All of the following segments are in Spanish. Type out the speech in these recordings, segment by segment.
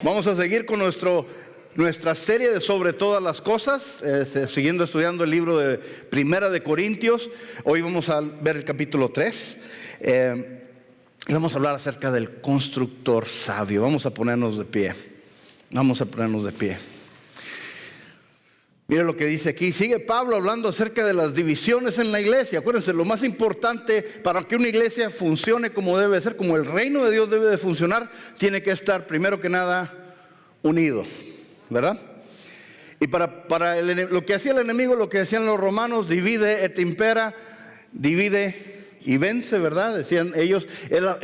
Vamos a seguir con nuestra serie de Sobre Todas las Cosas, siguiendo estudiando el libro de Primera de Corintios. Hoy vamos a ver el capítulo 3 y vamos a hablar acerca del constructor sabio. Vamos a ponernos de pie. Mira lo que dice aquí. Sigue Pablo hablando acerca de las divisiones en la iglesia. Acuérdense, lo más importante para que una iglesia funcione como debe ser, como el reino de Dios debe de funcionar, tiene que estar primero que nada unido, ¿verdad? Y para lo que hacía el enemigo, lo que decían los romanos, divide et impera, divide y vence, ¿verdad? Decían ellos, era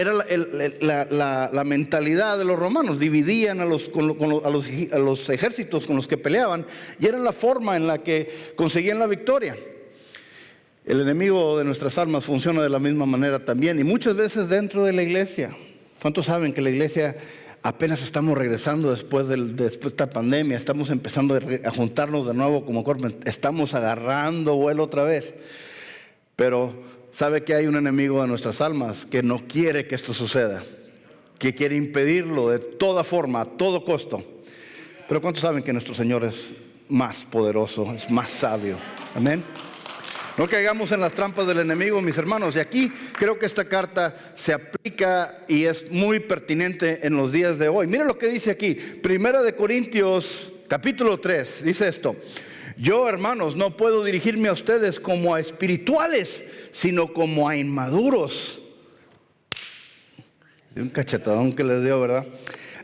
la mentalidad de los romanos. Dividían a los ejércitos con los que peleaban, y era la forma en la que conseguían la victoria. El enemigo de nuestras almas funciona de la misma manera también, y muchas veces dentro de la iglesia. ¿Cuántos saben que la iglesia apenas estamos regresando después de esta pandemia? Estamos empezando a juntarnos de nuevo como cuerpo, estamos agarrando vuelo otra vez, pero sabe que hay un enemigo de nuestras almas que no quiere que esto suceda, que quiere impedirlo de toda forma, a todo costo. Pero ¿cuántos saben que nuestro Señor es más poderoso, es más sabio? Amén. No caigamos en las trampas del enemigo, mis hermanos. Y aquí creo que esta carta se aplica y es muy pertinente en los días de hoy. Miren lo que dice aquí, Primera de Corintios, capítulo 3, dice esto: yo, hermanos, no puedo dirigirme a ustedes como a espirituales, sino como a inmaduros. Un cachetadón que les dio, ¿verdad?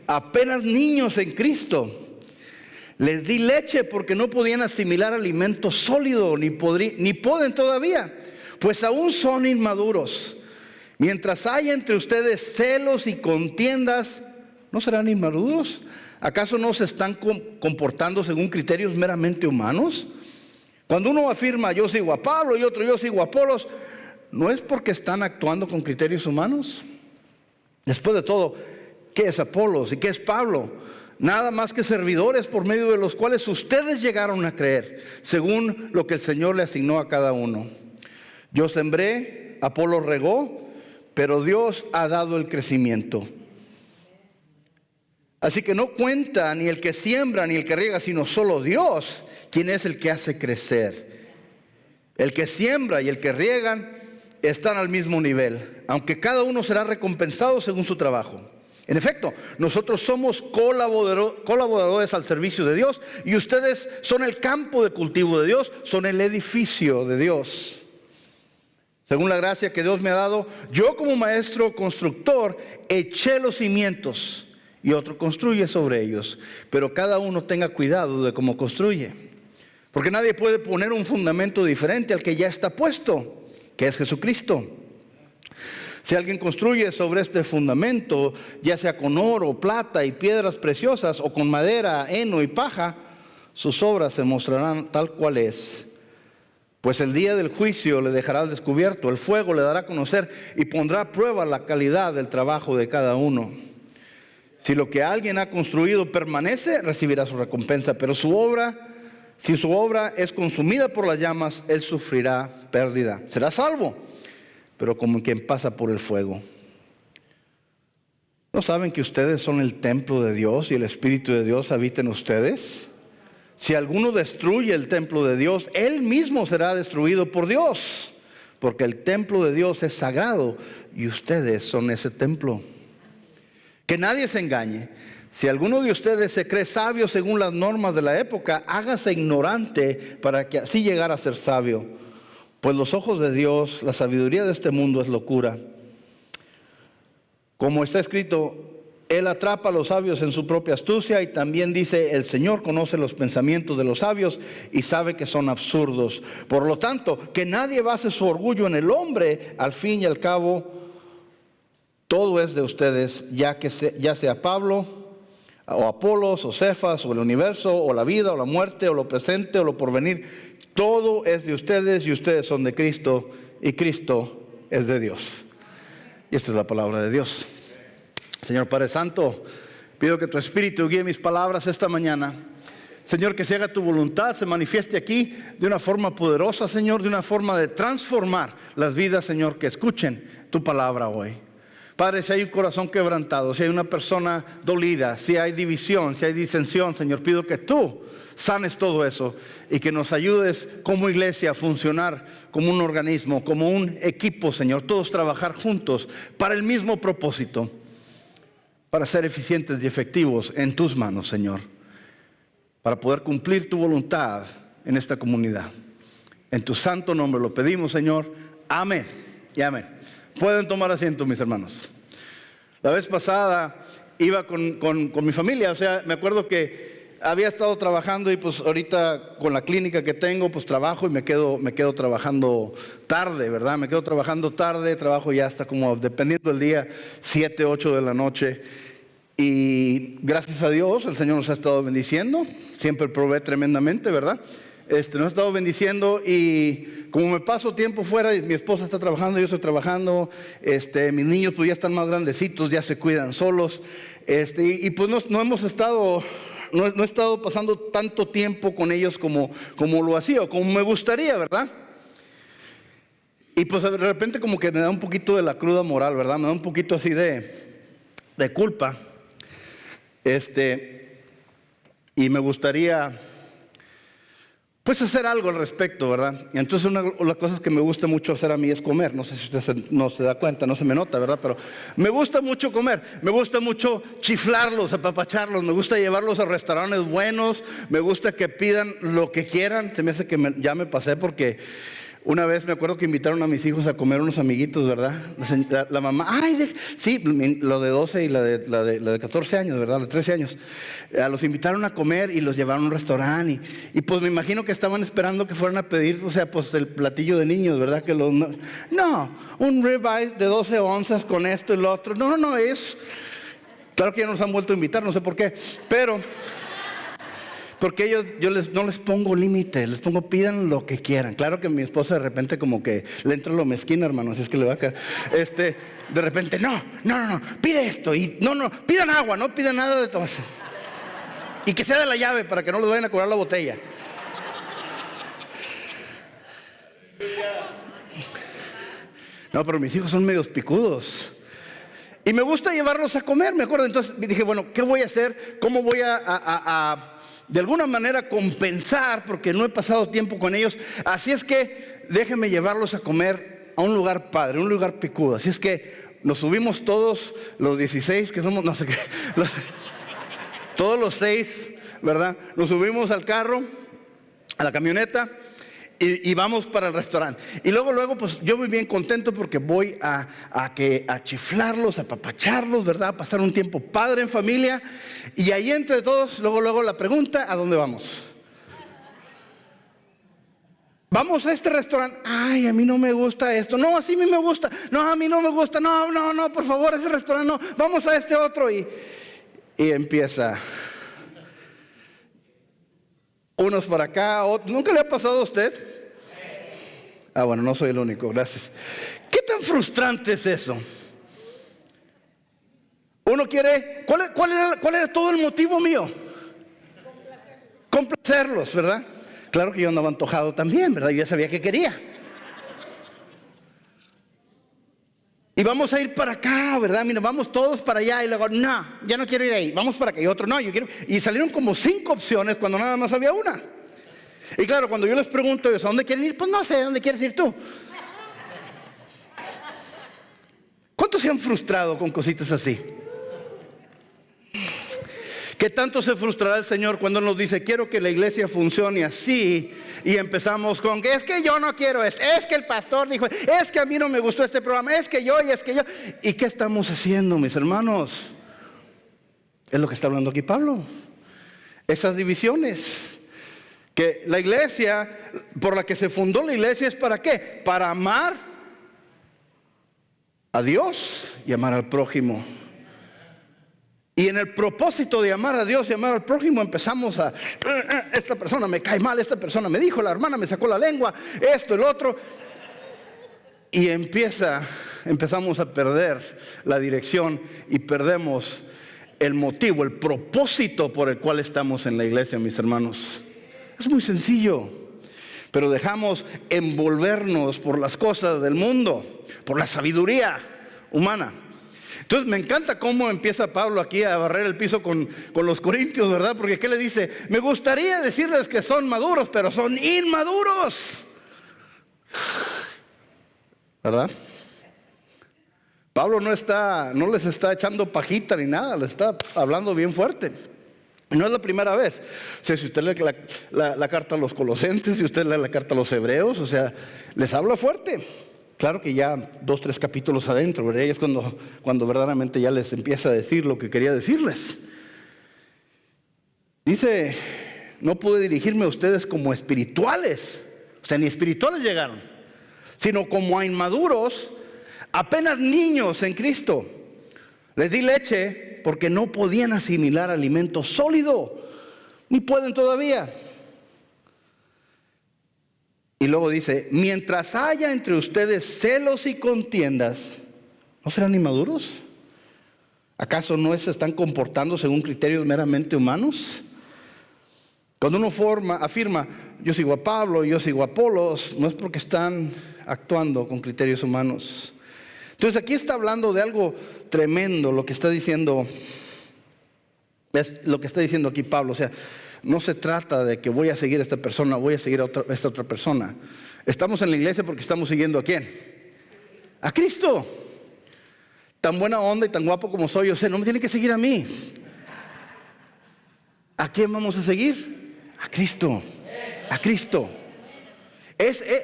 Apenas niños en Cristo. Les di leche porque no podían asimilar alimento sólido, ni pueden todavía, pues aún son inmaduros. Mientras haya entre ustedes celos y contiendas, ¿no serán inmaduros? ¿Acaso no se están comportando según criterios meramente humanos? Cuando uno afirma yo sigo a Pablo y otro yo sigo a Apolos, ¿no es porque están actuando con criterios humanos? Después de todo, ¿qué es Apolos y qué es Pablo? Nada más que servidores por medio de los cuales ustedes llegaron a creer, según lo que el Señor le asignó a cada uno. Yo sembré, Apolos regó, pero Dios ha dado el crecimiento. Así que no cuenta ni el que siembra ni el que riega, sino solo Dios, quien es el que hace crecer. El que siembra y el que riegan están al mismo nivel, aunque cada uno será recompensado según su trabajo. En efecto, nosotros somos colaboradores al servicio de Dios, y ustedes son el campo de cultivo de Dios, son el edificio de Dios. Según la gracia que Dios me ha dado, yo como maestro constructor eché los cimientos y otro construye sobre ellos, pero cada uno tenga cuidado de cómo construye, porque nadie puede poner un fundamento diferente al que ya está puesto, que es Jesucristo. Si alguien construye sobre este fundamento, ya sea con oro, plata y piedras preciosas, o con madera, heno y paja, sus obras se mostrarán tal cual es. Pues el día del juicio le dejará al descubierto, el fuego le dará a conocer y pondrá a prueba la calidad del trabajo de cada uno. Si lo que alguien ha construido permanece, recibirá su recompensa, pero si su obra es consumida por las llamas, él sufrirá pérdida. Será salvo, pero como quien pasa por el fuego. ¿No saben que ustedes son el templo de Dios y el Espíritu de Dios habita en ustedes? Si alguno destruye el templo de Dios, él mismo será destruido por Dios, porque el templo de Dios es sagrado y ustedes son ese templo. Que nadie se engañe. Si alguno de ustedes se cree sabio según las normas de la época, hágase ignorante para que así llegara a ser sabio. Pues los ojos de Dios, la sabiduría de este mundo es locura. Como está escrito, Él atrapa a los sabios en su propia astucia, y también dice, el Señor conoce los pensamientos de los sabios y sabe que son absurdos. Por lo tanto, que nadie base su orgullo en el hombre. Al fin y al cabo, todo es de ustedes, ya sea Pablo, o Apolos, o Cefas, o el universo, o la vida, o la muerte, o lo presente, o lo porvenir. Todo es de ustedes y ustedes son de Cristo y Cristo es de Dios. Y esta es la palabra de Dios. Señor Padre Santo, pido que tu Espíritu guíe mis palabras esta mañana. Señor, que se haga tu voluntad, se manifieste aquí de una forma poderosa, Señor, de una forma de transformar las vidas, Señor, que escuchen tu palabra hoy. Padre, si hay un corazón quebrantado, si hay una persona dolida, si hay división, si hay disensión, Señor, pido que tú sanes todo eso y que nos ayudes como iglesia a funcionar como un organismo, como un equipo, Señor, todos trabajar juntos para el mismo propósito, para ser eficientes y efectivos en tus manos, Señor, para poder cumplir tu voluntad en esta comunidad. En tu santo nombre lo pedimos, Señor. Amén y amén. Pueden tomar asiento, mis hermanos. La vez pasada iba con mi familia, o sea, me acuerdo que había estado trabajando y pues ahorita con la clínica que tengo, pues trabajo y me quedo trabajando tarde, ¿verdad? Me quedo trabajando tarde, trabajo ya hasta como, dependiendo del día, 7, 8 de la noche. Y gracias a Dios, el Señor nos ha estado bendiciendo, siempre provee tremendamente, ¿verdad? Nos ha estado bendiciendo y como me paso tiempo fuera, y mi esposa está trabajando, yo estoy trabajando, mis niños pues ya están más grandecitos, ya se cuidan solos, y pues no hemos estado... No he estado pasando tanto tiempo con ellos como lo hacía o como me gustaría, ¿verdad? Y pues de repente como que me da un poquito de la cruda moral, ¿verdad? Me da un poquito así de culpa. Y me gustaría pues hacer algo al respecto, ¿verdad? Y entonces una de las cosas que me gusta mucho hacer a mí es comer. No sé si usted no se da cuenta, no se me nota, ¿verdad? Pero me gusta mucho comer. Me gusta mucho chiflarlos, apapacharlos. Me gusta llevarlos a restaurantes buenos. Me gusta que pidan lo que quieran. Se me hace que ya me pasé porque una vez me acuerdo que invitaron a mis hijos a comer unos amiguitos, ¿verdad? La mamá, sí, lo de 12 y la de 14 años, ¿verdad? Los 13 años. Los invitaron a comer y los llevaron a un restaurante. Y pues me imagino que estaban esperando que fueran a pedir, o sea, pues el platillo de niños, ¿verdad? No, un ribeye de 12 onzas con esto y lo otro. No, es... Claro que ya nos han vuelto a invitar, no sé por qué, pero... Porque yo no les pongo límites, les pongo pidan lo que quieran. Claro que mi esposa de repente como que le entra lo mezquina, hermano, así es que le va a caer. De repente, no, pide esto. Y no, pidan agua, no pidan nada de todo. Y que sea de la llave para que no les vayan a cobrar la botella. No, pero mis hijos son medios picudos. Y me gusta llevarlos a comer, me acuerdo. Entonces dije, bueno, ¿qué voy a hacer? ¿Cómo voy a de alguna manera compensar? Porque no he pasado tiempo con ellos. Así es que déjenme llevarlos a comer a un lugar padre, un lugar picudo. Así es que nos subimos todos, los 16 que somos, no sé qué, todos los 6, ¿verdad? Nos subimos al carro, a la camioneta. Y vamos para el restaurante. Y luego, pues yo voy bien contento porque voy a chiflarlos, a apapacharlos, ¿verdad? A pasar un tiempo padre en familia. Y ahí entre todos, luego la pregunta, ¿a dónde vamos? Vamos a este restaurante. Ay, a mí no me gusta esto. No, así a mí me gusta. No, a mí no me gusta. No, por favor, ese restaurante no. Vamos a este otro. Y empieza... Unos para acá, otros. ¿Nunca le ha pasado a usted? Bueno, no soy el único, gracias. ¿Qué tan frustrante es eso? Uno quiere, ¿cuál era todo el motivo mío? Complacerlos, ¿verdad? Claro que yo andaba antojado también, ¿verdad? Yo ya sabía que quería. Y vamos a ir para acá, ¿verdad? Mira, vamos todos para allá. Y luego, no, ya no quiero ir ahí. Vamos para acá. Y otro, no, yo quiero. Y salieron como 5 opciones cuando nada más había una. Y claro, cuando yo les pregunto, ¿a dónde quieren ir? Pues no sé, ¿a dónde quieres ir tú? ¿Cuántos se han frustrado con cositas así? ¿Qué tanto se frustrará el Señor cuando nos dice, quiero que la iglesia funcione así? Y empezamos con que es que yo no quiero esto, es que el pastor dijo, es que a mí no me gustó este programa, es que yo. ¿Y qué estamos haciendo, mis hermanos? Es lo que está hablando aquí Pablo. Esas divisiones. Que la iglesia, por la que se fundó la iglesia, ¿es para qué? Para amar a Dios y amar al prójimo. Y en el propósito de amar a Dios y amar al prójimo empezamos a, esta persona me cae mal, esta persona me dijo, la hermana me sacó la lengua, esto, el otro. Y empezamos a perder la dirección y perdemos el motivo, el propósito por el cual estamos en la iglesia, mis hermanos. Es muy sencillo, pero dejamos envolvernos por las cosas del mundo, por la sabiduría humana. Entonces me encanta cómo empieza Pablo aquí a barrer el piso con los corintios, ¿verdad? Porque ¿qué le dice? Me gustaría decirles que son maduros, pero son inmaduros, ¿verdad? Pablo no les está echando pajita ni nada, les está hablando bien fuerte. Y no es la primera vez. O sea, si usted lee la carta a los Colosenses, si usted lee la carta a los Hebreos, o sea, les habla fuerte. Claro que ya 2, 3 capítulos adentro, ¿verdad? Y es cuando verdaderamente ya les empieza a decir lo que quería decirles. Dice, no pude dirigirme a ustedes como espirituales. O sea, ni espirituales llegaron, sino como a inmaduros, apenas niños en Cristo. Les di leche porque no podían asimilar alimento sólido, ni pueden todavía. Y luego dice, mientras haya entre ustedes celos y contiendas, ¿no serán inmaduros? ¿Acaso no se están comportando según criterios meramente humanos? Cuando uno afirma, yo sigo a Pablo, yo sigo a Apolos, no es porque están actuando con criterios humanos. Entonces aquí está hablando de algo tremendo, lo que está diciendo, es lo que está diciendo aquí Pablo. O sea, no se trata de que voy a seguir a esta persona, voy a seguir a esta otra persona. Estamos en la iglesia porque estamos siguiendo ¿a quién? A Cristo. Tan buena onda y tan guapo como soy, o sea, no me tiene que seguir a mí. ¿A quién vamos a seguir? A Cristo. A Cristo.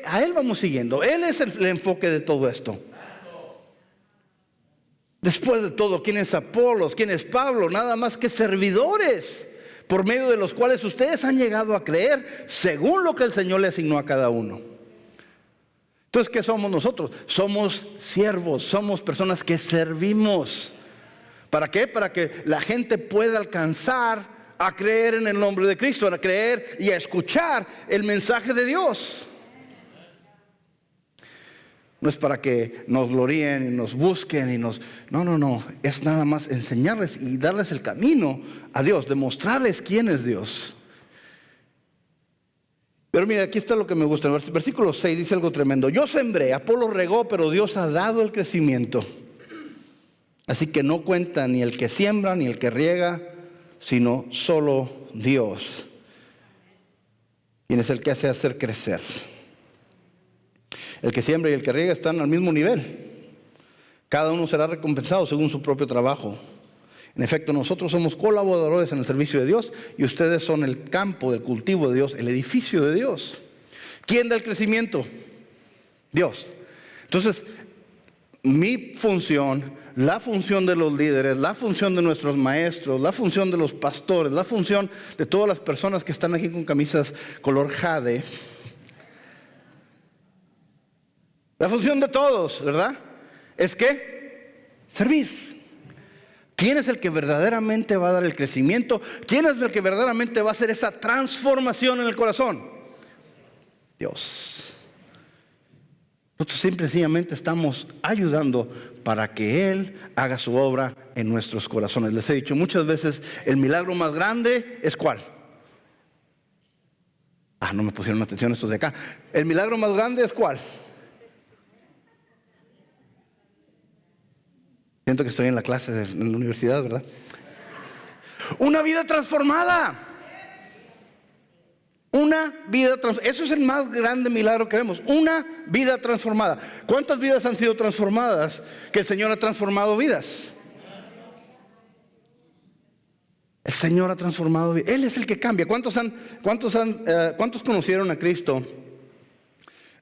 A Él vamos siguiendo. Él es el enfoque de todo esto. Después de todo, ¿quién es Apolos? ¿Quién es Pablo? Nada más que servidores, por medio de los cuales ustedes han llegado a creer según lo que el Señor le asignó a cada uno. Entonces, ¿qué somos nosotros? Somos siervos, somos personas que servimos. ¿Para qué? Para que la gente pueda alcanzar a creer en el nombre de Cristo, a creer y a escuchar el mensaje de Dios. No es para que nos gloríen y nos busquen y No. Es nada más enseñarles y darles el camino a Dios, demostrarles quién es Dios. Pero mira, aquí está lo que me gusta. El versículo 6 dice algo tremendo. Yo sembré, Apolo regó, pero Dios ha dado el crecimiento. Así que no cuenta ni el que siembra ni el que riega, sino solo Dios, quien es el que hace hacer crecer. El que siembra y el que riega están al mismo nivel. Cada uno será recompensado según su propio trabajo. En efecto, nosotros somos colaboradores en el servicio de Dios y ustedes son el campo del cultivo de Dios, el edificio de Dios. ¿Quién da el crecimiento? Dios. Entonces, mi función, la función de los líderes, la función de nuestros maestros, la función de los pastores, la función de todas las personas que están aquí con camisas color jade, la función de todos, ¿verdad? Es que servir. ¿Quién es el que verdaderamente va a dar el crecimiento? ¿Quién es el que verdaderamente va a hacer esa transformación en el corazón? Dios. Nosotros sencillamente estamos ayudando para que Él haga su obra en nuestros corazones. Les he dicho muchas veces, el milagro más grande es ¿cuál? No me pusieron atención estos de acá. El milagro más grande es ¿cuál? Siento que estoy en la clase en la universidad, ¿verdad? Una vida transformada. Una vida transformada. Eso es el más grande milagro que vemos. Una vida transformada. ¿Cuántas vidas han sido transformadas que el Señor ha transformado vidas? El Señor ha transformado vidas. Él es el que cambia. ¿Cuántos conocieron a Cristo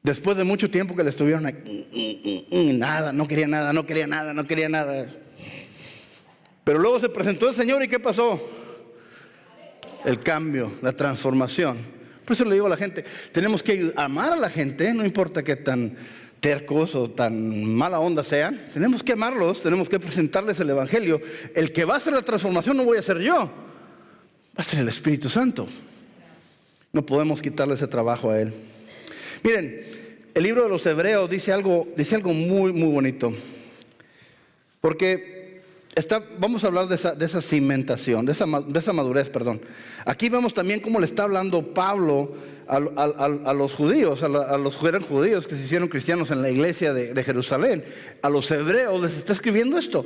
después de mucho tiempo que le estuvieron nada, no quería nada? Pero luego se presentó el Señor y ¿qué pasó? El cambio, la transformación. Por eso le digo a la gente, tenemos que amar a la gente, no importa qué tan tercos o tan mala onda sean. Tenemos que amarlos, tenemos que presentarles el Evangelio. El que va a hacer la transformación no voy a ser yo, va a ser el Espíritu Santo. No podemos quitarle ese trabajo a Él. Miren, el libro de los Hebreos dice algo muy, muy bonito. Porque Vamos a hablar de esa cimentación, de esa madurez, perdón. Aquí vemos también cómo le está hablando Pablo a los judíos, a los que eran judíos que se hicieron cristianos en la iglesia de Jerusalén. A los hebreos les está escribiendo esto.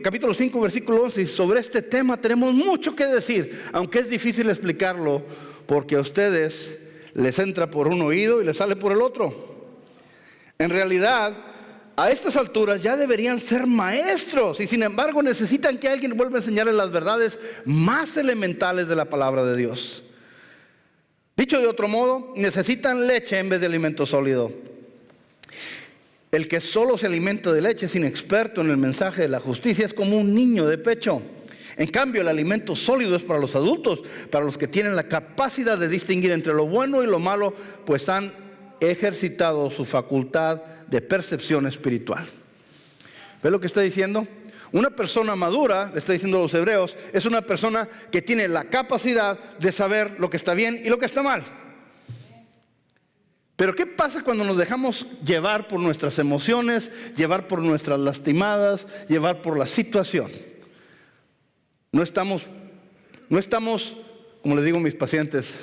Capítulo 5, versículo 11. Y sobre este tema tenemos mucho que decir, aunque es difícil explicarlo, porque a ustedes les entra por un oído y les sale por el otro. En realidad, a estas alturas ya deberían ser maestros, y sin embargo necesitan que alguien vuelva a enseñarles las verdades más elementales de la palabra de Dios. Dicho de otro modo, necesitan leche en vez de alimento sólido. El que solo se alimenta de leche sin experto en el mensaje de la justicia es como un niño de pecho. En cambio, el alimento sólido es para los adultos, para los que tienen la capacidad de distinguir entre lo bueno y lo malo, pues han ejercitado su facultad de percepción espiritual. ¿Ves lo que está diciendo? Una persona madura, le está diciendo a los hebreos, es una persona que tiene la capacidad de saber lo que está bien y lo que está mal. Pero ¿qué pasa cuando nos dejamos llevar por nuestras emociones, llevar por nuestras lastimadas, llevar por la situación? No estamos, como les digo a mis pacientes,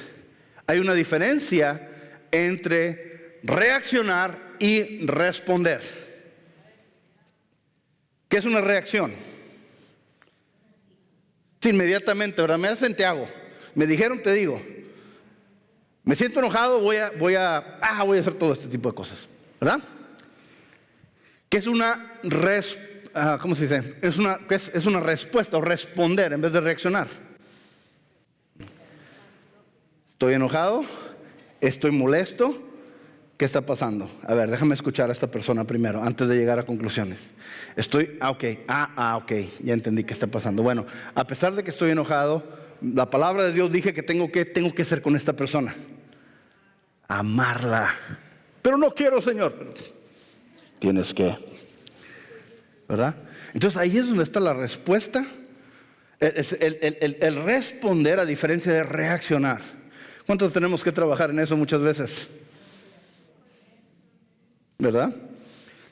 hay una diferencia entre reaccionar y responder. ¿Qué es una reacción? Sí, inmediatamente, ¿verdad? Me da Santiago. Me dijeron, te digo. Me siento enojado, voy a hacer todo este tipo de cosas, ¿verdad? ¿Qué es una ¿cómo se dice? Es una respuesta o responder en vez de reaccionar. Estoy enojado, estoy molesto. ¿Qué está pasando? A ver, déjame escuchar a esta persona primero, antes de llegar a conclusiones. Ok, ya entendí qué está pasando. Bueno, a pesar de que estoy enojado, la palabra de Dios dije que tengo que hacer con esta persona. Amarla. Pero no quiero, Señor. Tienes que. ¿Verdad? Entonces ahí es donde está la respuesta. El responder a diferencia de reaccionar. ¿Cuántos tenemos que trabajar en eso muchas veces? ¿Verdad?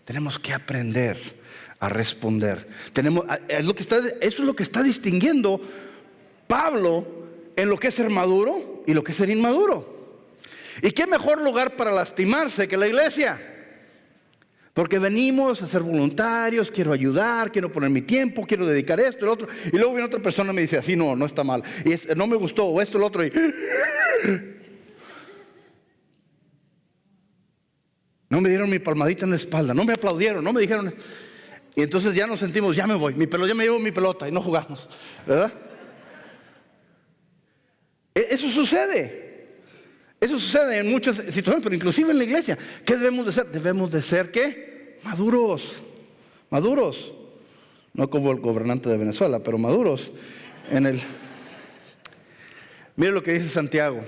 Tenemos que aprender a responder. Eso es lo que está distinguiendo Pablo en lo que es ser maduro y lo que es ser inmaduro. ¿Y qué mejor lugar para lastimarse que la iglesia? Porque venimos a ser voluntarios, quiero ayudar, quiero poner mi tiempo, quiero dedicar esto, lo otro. Y luego viene otra persona y me dice, así no está mal. Y no me gustó, o esto, lo otro. Y no me dieron mi palmadita en la espalda, no me aplaudieron, no me dijeron. Y entonces ya nos sentimos, ya me voy, ya me llevo mi pelota y no jugamos, ¿verdad? Eso sucede en muchas situaciones, pero inclusive en la iglesia. ¿Qué debemos de ser? Debemos de ser, ¿qué? Maduros. No como el gobernante de Venezuela, pero maduros. Mire lo que dice Santiago.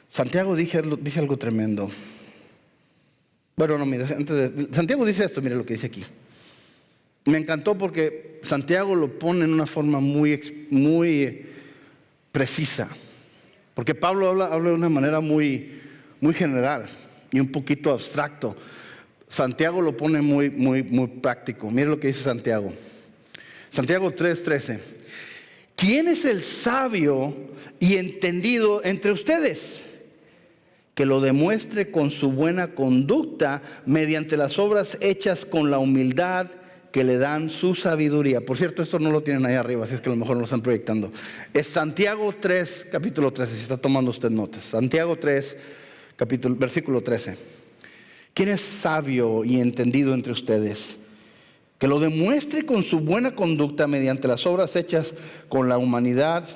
Santiago dice algo tremendo. Bueno, no, mire, Santiago dice esto, mire lo que dice aquí. Me encantó porque Santiago lo pone en una forma muy precisa. Porque Pablo habla de una manera muy general y un poquito abstracto. Santiago lo pone muy práctico. Mire lo que dice Santiago. Santiago 3:13. ¿Quién es el sabio y entendido entre ustedes? Que lo demuestre con su buena conducta mediante las obras hechas con la humildad que le dan su sabiduría. Por cierto, esto no lo tienen ahí arriba, así es que a lo mejor no lo están proyectando. Es Santiago 3, capítulo 13, si está tomando usted notas. Santiago 3, versículo 13. ¿Quién es sabio y entendido entre ustedes? Que lo demuestre con su buena conducta mediante las obras hechas con la humanidad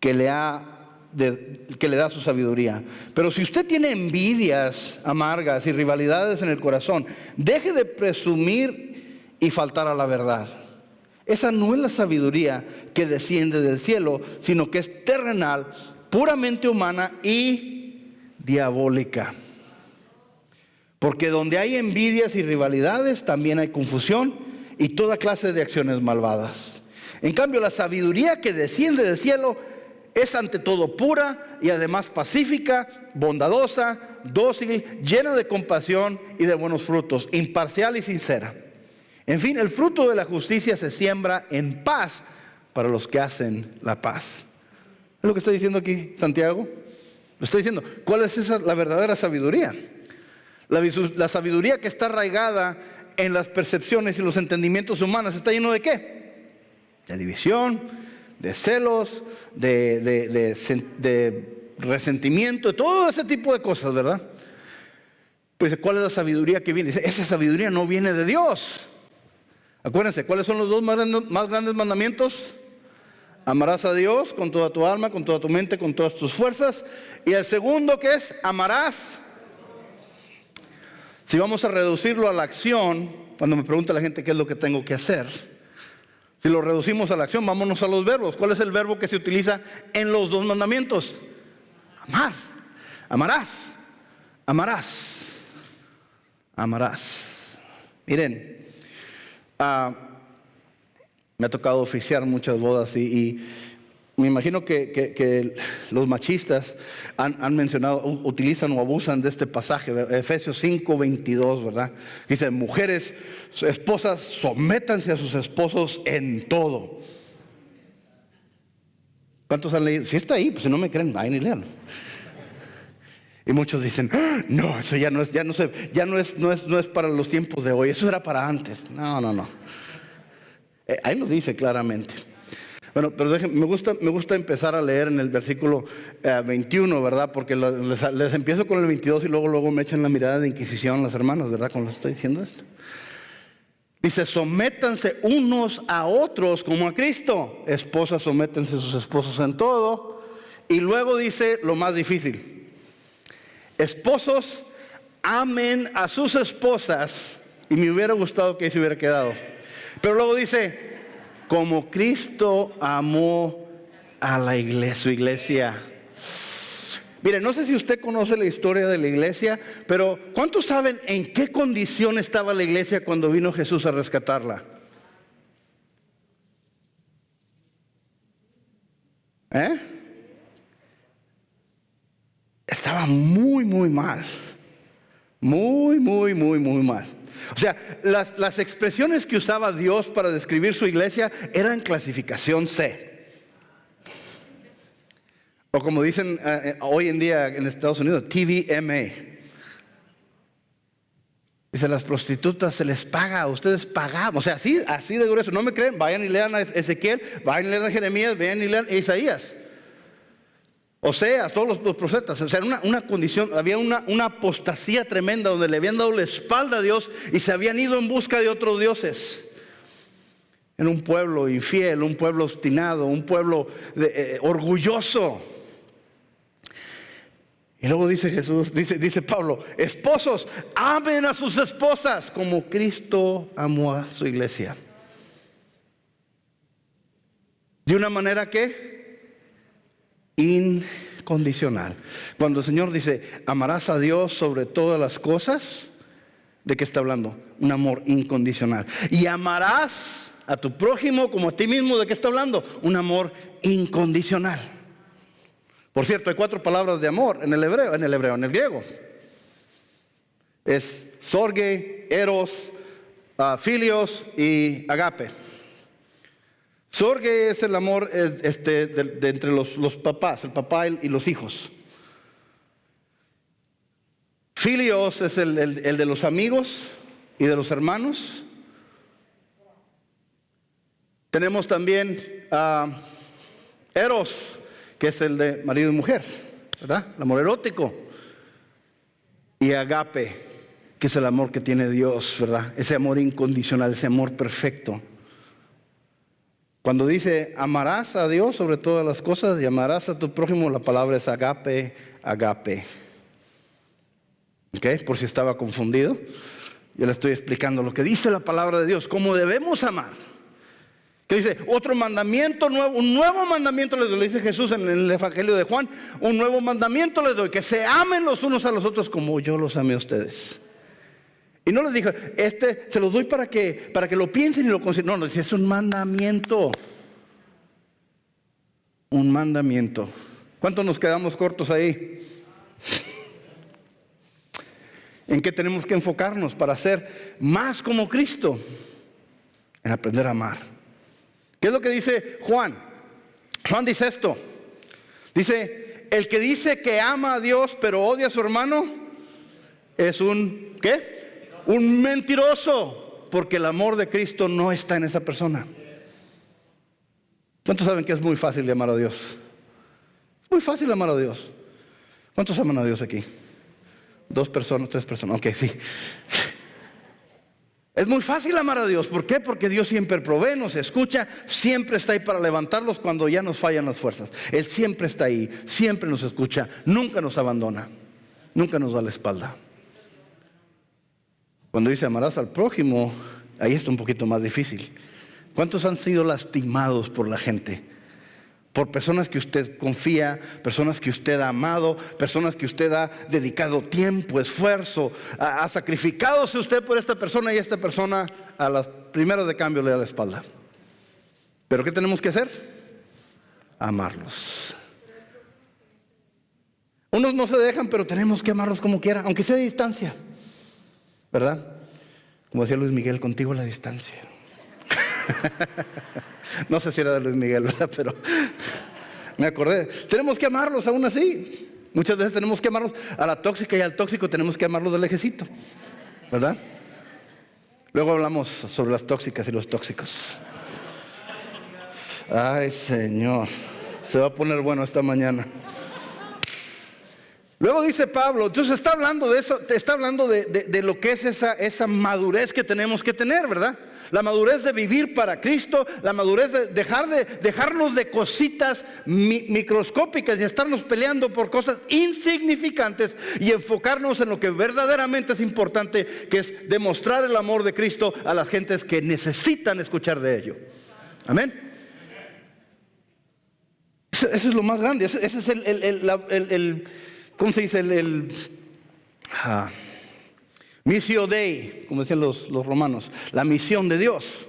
que le da su sabiduría. Pero si usted tiene envidias amargas y rivalidades en el corazón, deje de presumir y faltar a la verdad. Esa no es la sabiduría que desciende del cielo, sino que es terrenal, puramente humana y diabólica. Porque donde hay envidias y rivalidades, también hay confusión y toda clase de acciones malvadas. En cambio, la sabiduría que desciende del cielo Es ante todo pura y además pacífica, bondadosa, dócil, llena de compasión y de buenos frutos, imparcial y sincera. En fin, el fruto de la justicia se siembra en paz para los que hacen la paz. ¿Es lo que está diciendo aquí Santiago? Lo está diciendo. ¿Cuál es la verdadera sabiduría? La sabiduría que está arraigada en las percepciones y los entendimientos humanos. ¿Está lleno de qué? De división, de celos, de resentimiento, de todo ese tipo de cosas, ¿verdad? Pues ¿cuál es la sabiduría que viene? Dice, esa sabiduría no viene de Dios. Acuérdense, ¿cuáles son los dos más grandes mandamientos? Amarás a Dios con toda tu alma, con toda tu mente, con todas tus fuerzas. Y el segundo, ¿qué es? Amarás. Si vamos a reducirlo a la acción, cuando me pregunta la gente qué es lo que tengo que hacer, si lo reducimos a la acción, vámonos a los verbos. ¿Cuál es el verbo que se utiliza en los dos mandamientos? Amar. Amarás. Amarás. Amarás. Miren, me ha tocado oficiar muchas bodas y me imagino que los machistas han mencionado, utilizan o abusan de este pasaje, ¿verdad? Efesios 5:22, ¿verdad? Dice, mujeres, esposas, sométanse a sus esposos en todo. ¿Cuántos han leído? Si está ahí, pues si no me creen, vayan y leanlo. Y muchos dicen, no, eso ya no es para los tiempos de hoy, eso era para antes. No. Ahí lo dice claramente. Bueno, pero me gusta empezar a leer en el versículo 21, ¿verdad? Porque les empiezo con el 22 y luego me echan la mirada de inquisición las hermanas, ¿verdad? Cuando les estoy diciendo esto. Dice, sométanse unos a otros como a Cristo. Esposas, sométense a sus esposos en todo. Y luego dice lo más difícil. Esposos, amen a sus esposas. Y me hubiera gustado que ahí se hubiera quedado. Pero luego dice, como Cristo amó a la iglesia, su iglesia. Mire, no sé si usted conoce la historia de la iglesia, pero ¿cuántos saben en qué condición estaba la iglesia cuando vino Jesús a rescatarla? Estaba muy mal. Muy mal. O sea, las expresiones que usaba Dios para describir su iglesia eran clasificación C. O como dicen hoy en día en Estados Unidos, TVMA. Dice, las prostitutas se les paga, a ustedes pagamos. O sea, así de grueso. ¿No me creen? Vayan y lean a Ezequiel, vayan y lean a Jeremías, vayan y lean a Isaías. Oseas, todos los profetas. O sea, una condición, había una apostasía tremenda donde le habían dado la espalda a Dios y se habían ido en busca de otros dioses. En un pueblo infiel, un pueblo obstinado, un pueblo orgulloso. Y luego dice Jesús, dice Pablo, esposos, amen a sus esposas como Cristo amó a su iglesia. De una manera que incondicional. Cuando el Señor dice, amarás a Dios sobre todas las cosas, ¿de qué está hablando? Un amor incondicional. Y amarás a tu prójimo como a ti mismo, ¿de qué está hablando? Un amor incondicional. Por cierto, hay 4 palabras de amor en el griego. Es sorge, eros, filios y agape. Sorge es el amor de entre los papás, el papá y los hijos. Filios es el de los amigos y de los hermanos. Tenemos también eros, que es el de marido y mujer, ¿verdad? El amor erótico. Y agape, que es el amor que tiene Dios, ¿verdad? Ese amor incondicional, ese amor perfecto. Cuando dice amarás a Dios sobre todas las cosas y amarás a tu prójimo, la palabra es agape. ¿Ok? Por si estaba confundido, yo le estoy explicando lo que dice la palabra de Dios, cómo debemos amar. Que dice, otro mandamiento nuevo, un nuevo mandamiento les doy, le dice Jesús en el Evangelio de Juan, un nuevo mandamiento les doy, que se amen los unos a los otros como yo los amé a ustedes. Y no les dijo, se los doy para que lo piensen y lo consideren. No, dice, es un mandamiento. un mandamiento. ¿Cuántos nos quedamos cortos ahí? ¿En qué tenemos que enfocarnos para ser más como Cristo? En aprender a amar. ¿Qué es lo que dice Juan? Juan dice esto. Dice, el que dice que ama a Dios pero odia a su hermano es un, ¿qué? Un mentiroso, porque el amor de Cristo no está en esa persona. ¿Cuántos saben que es muy fácil de amar a Dios? Es muy fácil amar a Dios. ¿Cuántos aman a Dios aquí? 2 personas, 3 personas. Ok, sí. Es muy fácil amar a Dios. ¿Por qué? Porque Dios siempre provee, nos escucha, siempre está ahí para levantarlos cuando ya nos fallan las fuerzas. Él siempre está ahí, siempre nos escucha, nunca nos abandona, nunca nos da la espalda. Cuando dice amarás al prójimo, ahí está un poquito más difícil. ¿Cuántos han sido lastimados por la gente? Por personas que usted confía, personas que usted ha amado, personas que usted ha dedicado tiempo, esfuerzo, ha sacrificadose usted por esta persona, y esta persona a las primeras de cambio le da la espalda. ¿Pero qué tenemos que hacer? Amarlos. Unos no se dejan, pero tenemos que amarlos como quiera, aunque sea a distancia, ¿verdad? Como decía Luis Miguel, contigo la distancia. No sé si era de Luis Miguel, ¿verdad? Pero me acordé. Tenemos que amarlos aún así. Muchas veces tenemos que amarlos a la tóxica y al tóxico, tenemos que amarlos de lejecito, ¿verdad? Luego hablamos sobre las tóxicas y los tóxicos. Ay, Señor, se va a poner bueno esta mañana. Luego dice Pablo, entonces está hablando de eso, está hablando de lo que es esa madurez que tenemos que tener, ¿verdad? La madurez de vivir para Cristo, la madurez de dejarnos de cositas microscópicas y estarnos peleando por cosas insignificantes y enfocarnos en lo que verdaderamente es importante, que es demostrar el amor de Cristo a las gentes que necesitan escuchar de ello. Amén. Eso es lo más grande. Ese es el ¿cómo se dice? Missio Dei, como decían los romanos, la misión de Dios,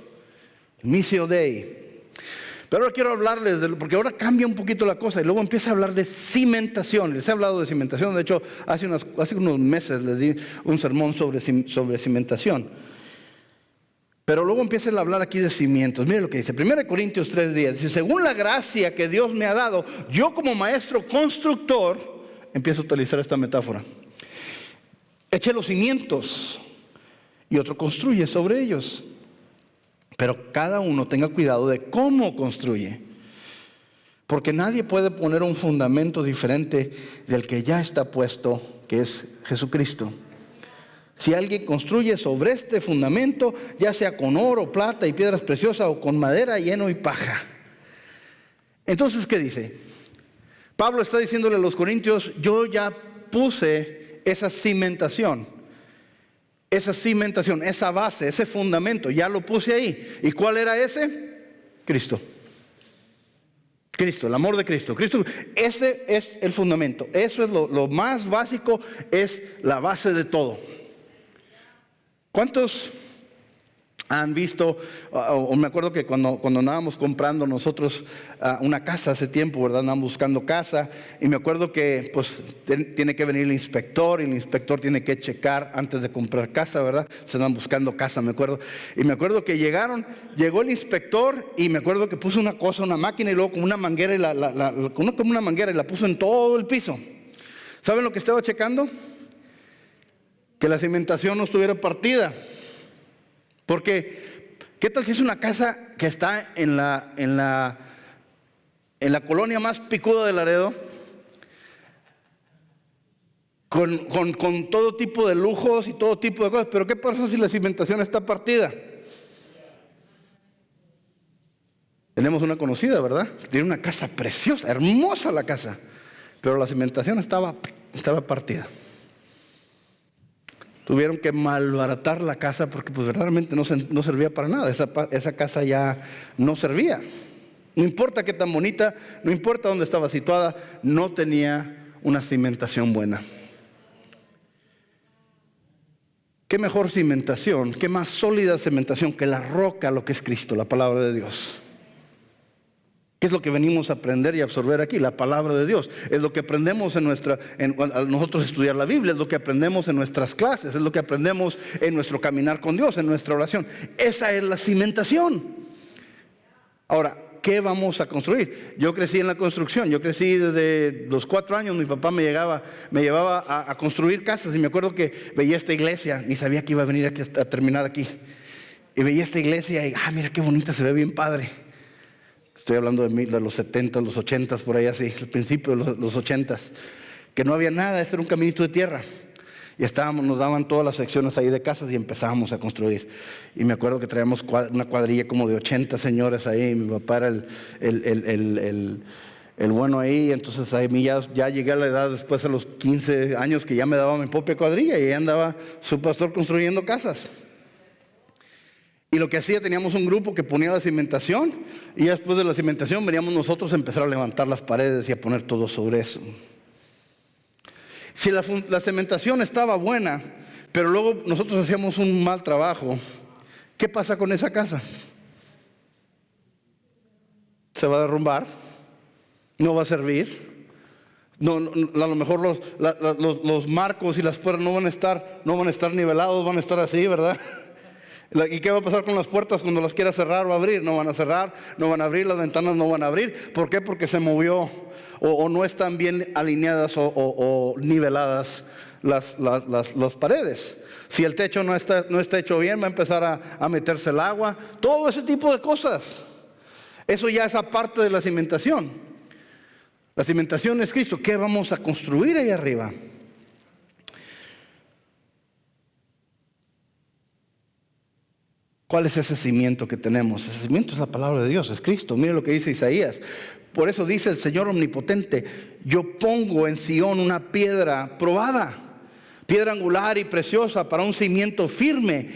Missio Dei. Pero ahora quiero hablarles, porque ahora cambia un poquito la cosa y luego empieza a hablar de cimentación. Les he hablado de cimentación, de hecho hace unos meses les di un sermón sobre cimentación. Pero luego empieza a hablar aquí de cimientos. Mire lo que dice, 1 Corintios 3:10, dice, según la gracia que Dios me ha dado, yo como maestro constructor, empiezo a utilizar esta metáfora, eché los cimientos y otro construye sobre ellos. Pero cada uno tenga cuidado de cómo construye, porque nadie puede poner un fundamento diferente del que ya está puesto, que es Jesucristo. Si alguien construye sobre este fundamento, ya sea con oro, plata y piedras preciosas, o con madera, heno y paja. Entonces, ¿qué dice? Pablo está diciéndole a los corintios, yo ya puse esa cimentación, esa base, ese fundamento, ya lo puse ahí. ¿Y cuál era ese? Cristo, el amor de Cristo. Ese es el fundamento, eso es lo más básico, es la base de todo. ¿Cuántos han visto, o me acuerdo que cuando andábamos comprando nosotros una casa hace tiempo, ¿verdad? Andábamos buscando casa, y me acuerdo que pues tiene que venir el inspector, y el inspector tiene que checar antes de comprar casa, ¿verdad? Se andan buscando casa, me acuerdo. Y me acuerdo que llegó el inspector, y me acuerdo que puso una máquina, y luego con una manguera, como una manguera, y la puso en todo el piso. ¿Saben lo que estaba checando? Que la cimentación no estuviera partida. Porque, ¿qué tal si es una casa que está en la colonia más picuda de Laredo? Con todo tipo de lujos y todo tipo de cosas. Pero ¿qué pasa si la cimentación está partida? Tenemos una conocida, ¿verdad? Tiene una casa preciosa, hermosa la casa, pero la cimentación estaba partida. Tuvieron que malbaratar la casa porque pues verdaderamente no servía para nada. Esa casa ya no servía. No importa qué tan bonita, no importa dónde estaba situada, no tenía una cimentación buena. ¿Qué mejor cimentación, qué más sólida cimentación que la roca, lo que es Cristo, la palabra de Dios? ¿Qué es lo que venimos a aprender y absorber aquí? La palabra de Dios. Es lo que aprendemos al nosotros estudiar la Biblia, es lo que aprendemos en nuestras clases, es lo que aprendemos en nuestro caminar con Dios, en nuestra oración. Esa es la cimentación. Ahora, ¿qué vamos a construir? Yo crecí en la construcción. Yo crecí desde los 4 años. Mi papá me llevaba a construir casas, y me acuerdo que veía esta iglesia, ni sabía que iba a venir aquí a terminar aquí. Y veía esta iglesia y, mira qué bonita, se ve bien padre. Estoy hablando de los 70, los 80, por ahí así, el principio de los 80, que no había nada, este era un caminito de tierra. Y nos daban todas las secciones ahí de casas y empezábamos a construir. Y me acuerdo que traíamos una cuadrilla como de 80 señores ahí, y mi papá era el bueno ahí. Entonces a mí ya llegué a la edad, después de los 15 años, que ya me daba mi propia cuadrilla, y ahí andaba su pastor construyendo casas. Y lo que hacía, teníamos un grupo que ponía la cimentación, y después de la cimentación veníamos nosotros a empezar a levantar las paredes y a poner todo sobre eso. Si la cimentación estaba buena, pero luego nosotros hacíamos un mal trabajo, ¿qué pasa con esa casa? Se va a derrumbar, no va a servir. No, a lo mejor los marcos y las puertas no van a estar nivelados, van a estar así, ¿verdad? ¿Y qué va a pasar con las puertas cuando las quiera cerrar o abrir? No van a cerrar, no van a abrir, las ventanas no van a abrir. ¿Por qué? Porque se movió o no están bien alineadas o niveladas las paredes. Si el techo no está hecho bien, va a empezar a meterse el agua. Todo ese tipo de cosas. Eso ya es aparte de la cimentación. La cimentación es Cristo. ¿Qué vamos a construir ahí arriba? ¿Cuál es ese cimiento que tenemos? Ese cimiento es la palabra de Dios, es Cristo. Mire lo que dice Isaías. Por eso dice el Señor omnipotente: yo pongo en Sión una piedra probada, piedra angular y preciosa, para un cimiento firme,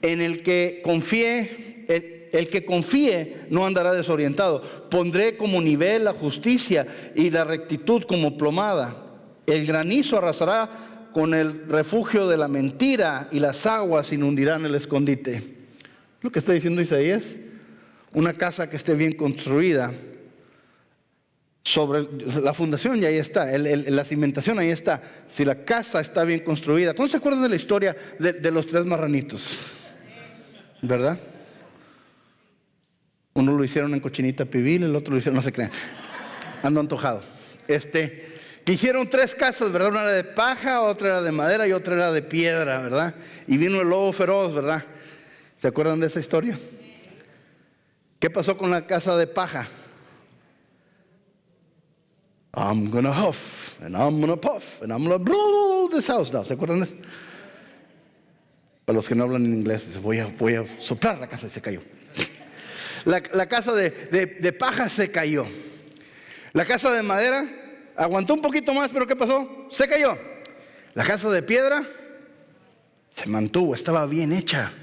en el que confíe. El que confíe no andará desorientado. Pondré como nivel la justicia y la rectitud como plomada. El granizo arrasará con el refugio de la mentira, y las aguas inundarán el escondite. Lo que está diciendo Isaías: una casa que esté bien construida sobre la fundación, y ahí está, la cimentación ahí está. Si la casa está bien construida. ¿Cómo se acuerdan de la historia de los 3 marranitos? ¿Verdad? Uno lo hicieron en cochinita pibil, el otro lo hicieron, no se crean, ando antojado. Que hicieron 3 casas, ¿verdad? Una era de paja, otra era de madera y otra era de piedra, ¿verdad? Y vino el lobo feroz, ¿verdad? ¿Se acuerdan de esa historia? ¿Qué pasó con la casa de paja? I'm gonna huff, and I'm gonna puff, and I'm gonna blow this house down. ¿Se acuerdan de eso? Para los que no hablan en inglés, voy a soplar la casa, y se cayó. La casa de paja se cayó. La casa de madera aguantó un poquito más, pero ¿qué pasó? Se cayó. La casa de piedra se mantuvo, estaba bien hecha,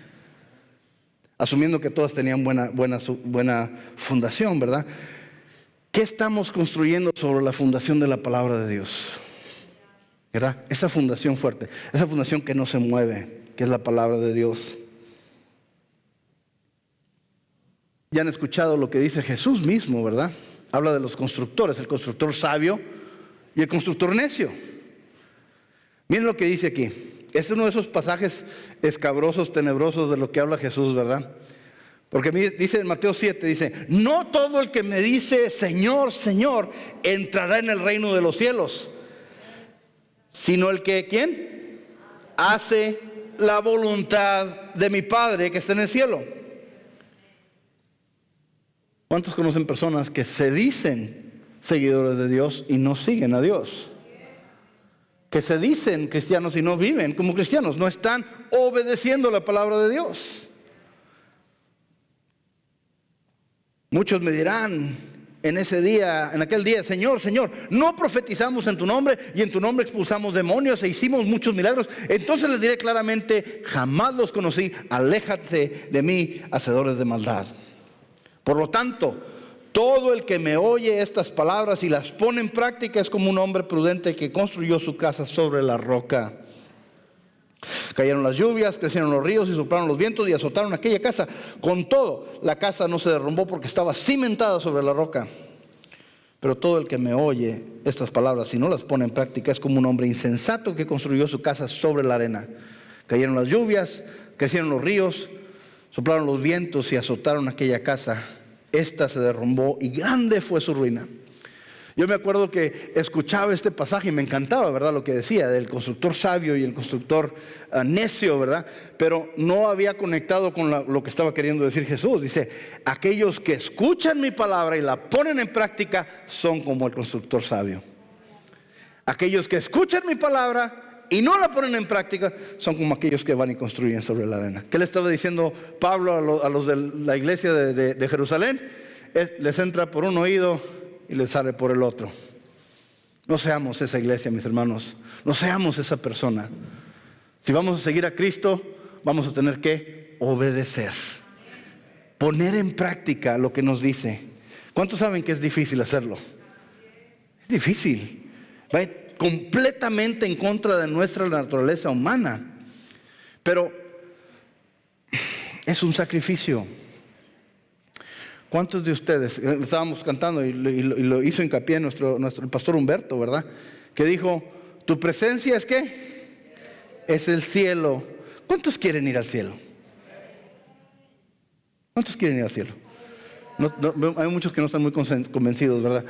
asumiendo que todas tenían buena fundación, ¿verdad? ¿Qué estamos construyendo sobre la fundación de la palabra de Dios? ¿Verdad? Esa fundación fuerte, esa fundación que no se mueve, que es la palabra de Dios. Ya han escuchado lo que dice Jesús mismo, ¿verdad? Habla de los constructores, el constructor sabio y el constructor necio. Miren lo que dice aquí. Es uno de esos pasajes escabrosos, tenebrosos de lo que habla Jesús, ¿verdad? Porque dice en Mateo 7, dice: no todo el que me dice Señor, Señor, entrará en el reino de los cielos, sino el que, ¿quién? Hace la voluntad de mi Padre que está en el cielo. ¿Cuántos conocen personas que se dicen seguidores de Dios y no siguen a Dios? Que se dicen cristianos y no viven como cristianos, no están obedeciendo la palabra de Dios. Muchos me dirán en aquel día: Señor, Señor, no profetizamos en tu nombre, y en tu nombre expulsamos demonios e hicimos muchos milagros. Entonces les diré claramente: jamás los conocí, aléjate de mí, hacedores de maldad. Por lo tanto, todo el que me oye estas palabras y las pone en práctica es como un hombre prudente que construyó su casa sobre la roca. Cayeron las lluvias, crecieron los ríos y soplaron los vientos y azotaron aquella casa. Con todo, la casa no se derrumbó porque estaba cimentada sobre la roca. Pero todo el que me oye estas palabras y no las pone en práctica es como un hombre insensato que construyó su casa sobre la arena. Cayeron las lluvias, crecieron los ríos, soplaron los vientos y azotaron aquella casa. Esta se derrumbó y grande fue su ruina. Yo me acuerdo que escuchaba este pasaje y me encantaba, ¿verdad? Lo que decía del constructor sabio y el constructor necio, ¿verdad? Pero no había conectado con lo que estaba queriendo decir Jesús. Dice, aquellos que escuchan mi palabra y la ponen en práctica son como el constructor sabio. Aquellos que escuchan mi palabra y no la ponen en práctica son como aquellos que van y construyen sobre la arena. ¿Qué le estaba diciendo Pablo a los de la iglesia de Jerusalén? Les entra por un oído y le sale por el otro. No seamos esa iglesia, mis hermanos. No seamos esa persona. Si vamos a seguir a Cristo, vamos a tener que obedecer. Poner en práctica lo que nos dice. ¿Cuántos saben que es difícil hacerlo? Es difícil. Va completamente en contra de nuestra naturaleza humana. Pero es un sacrificio. ¿Cuántos de ustedes, estábamos cantando y lo hizo hincapié nuestro pastor Humberto, ¿verdad? Que dijo, ¿tu presencia es qué? Es el cielo. ¿Cuántos quieren ir al cielo? ¿Cuántos quieren ir al cielo? Hay muchos que no están muy convencidos, ¿verdad?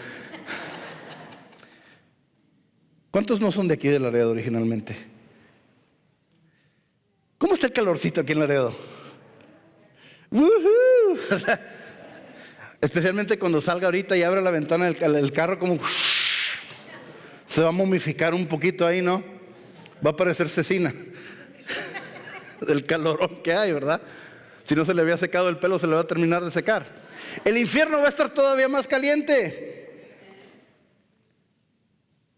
¿Cuántos no son de aquí de Laredo originalmente? ¿Cómo está el calorcito aquí en Laredo? ¡Woohoo! ¿Verdad? Especialmente cuando salga ahorita y abra la ventana del carro, como se va a momificar un poquito ahí, ¿no? Va a parecer cecina del calorón que hay, ¿verdad? Si no se le había secado el pelo, se le va a terminar de secar. El infierno va a estar todavía más caliente.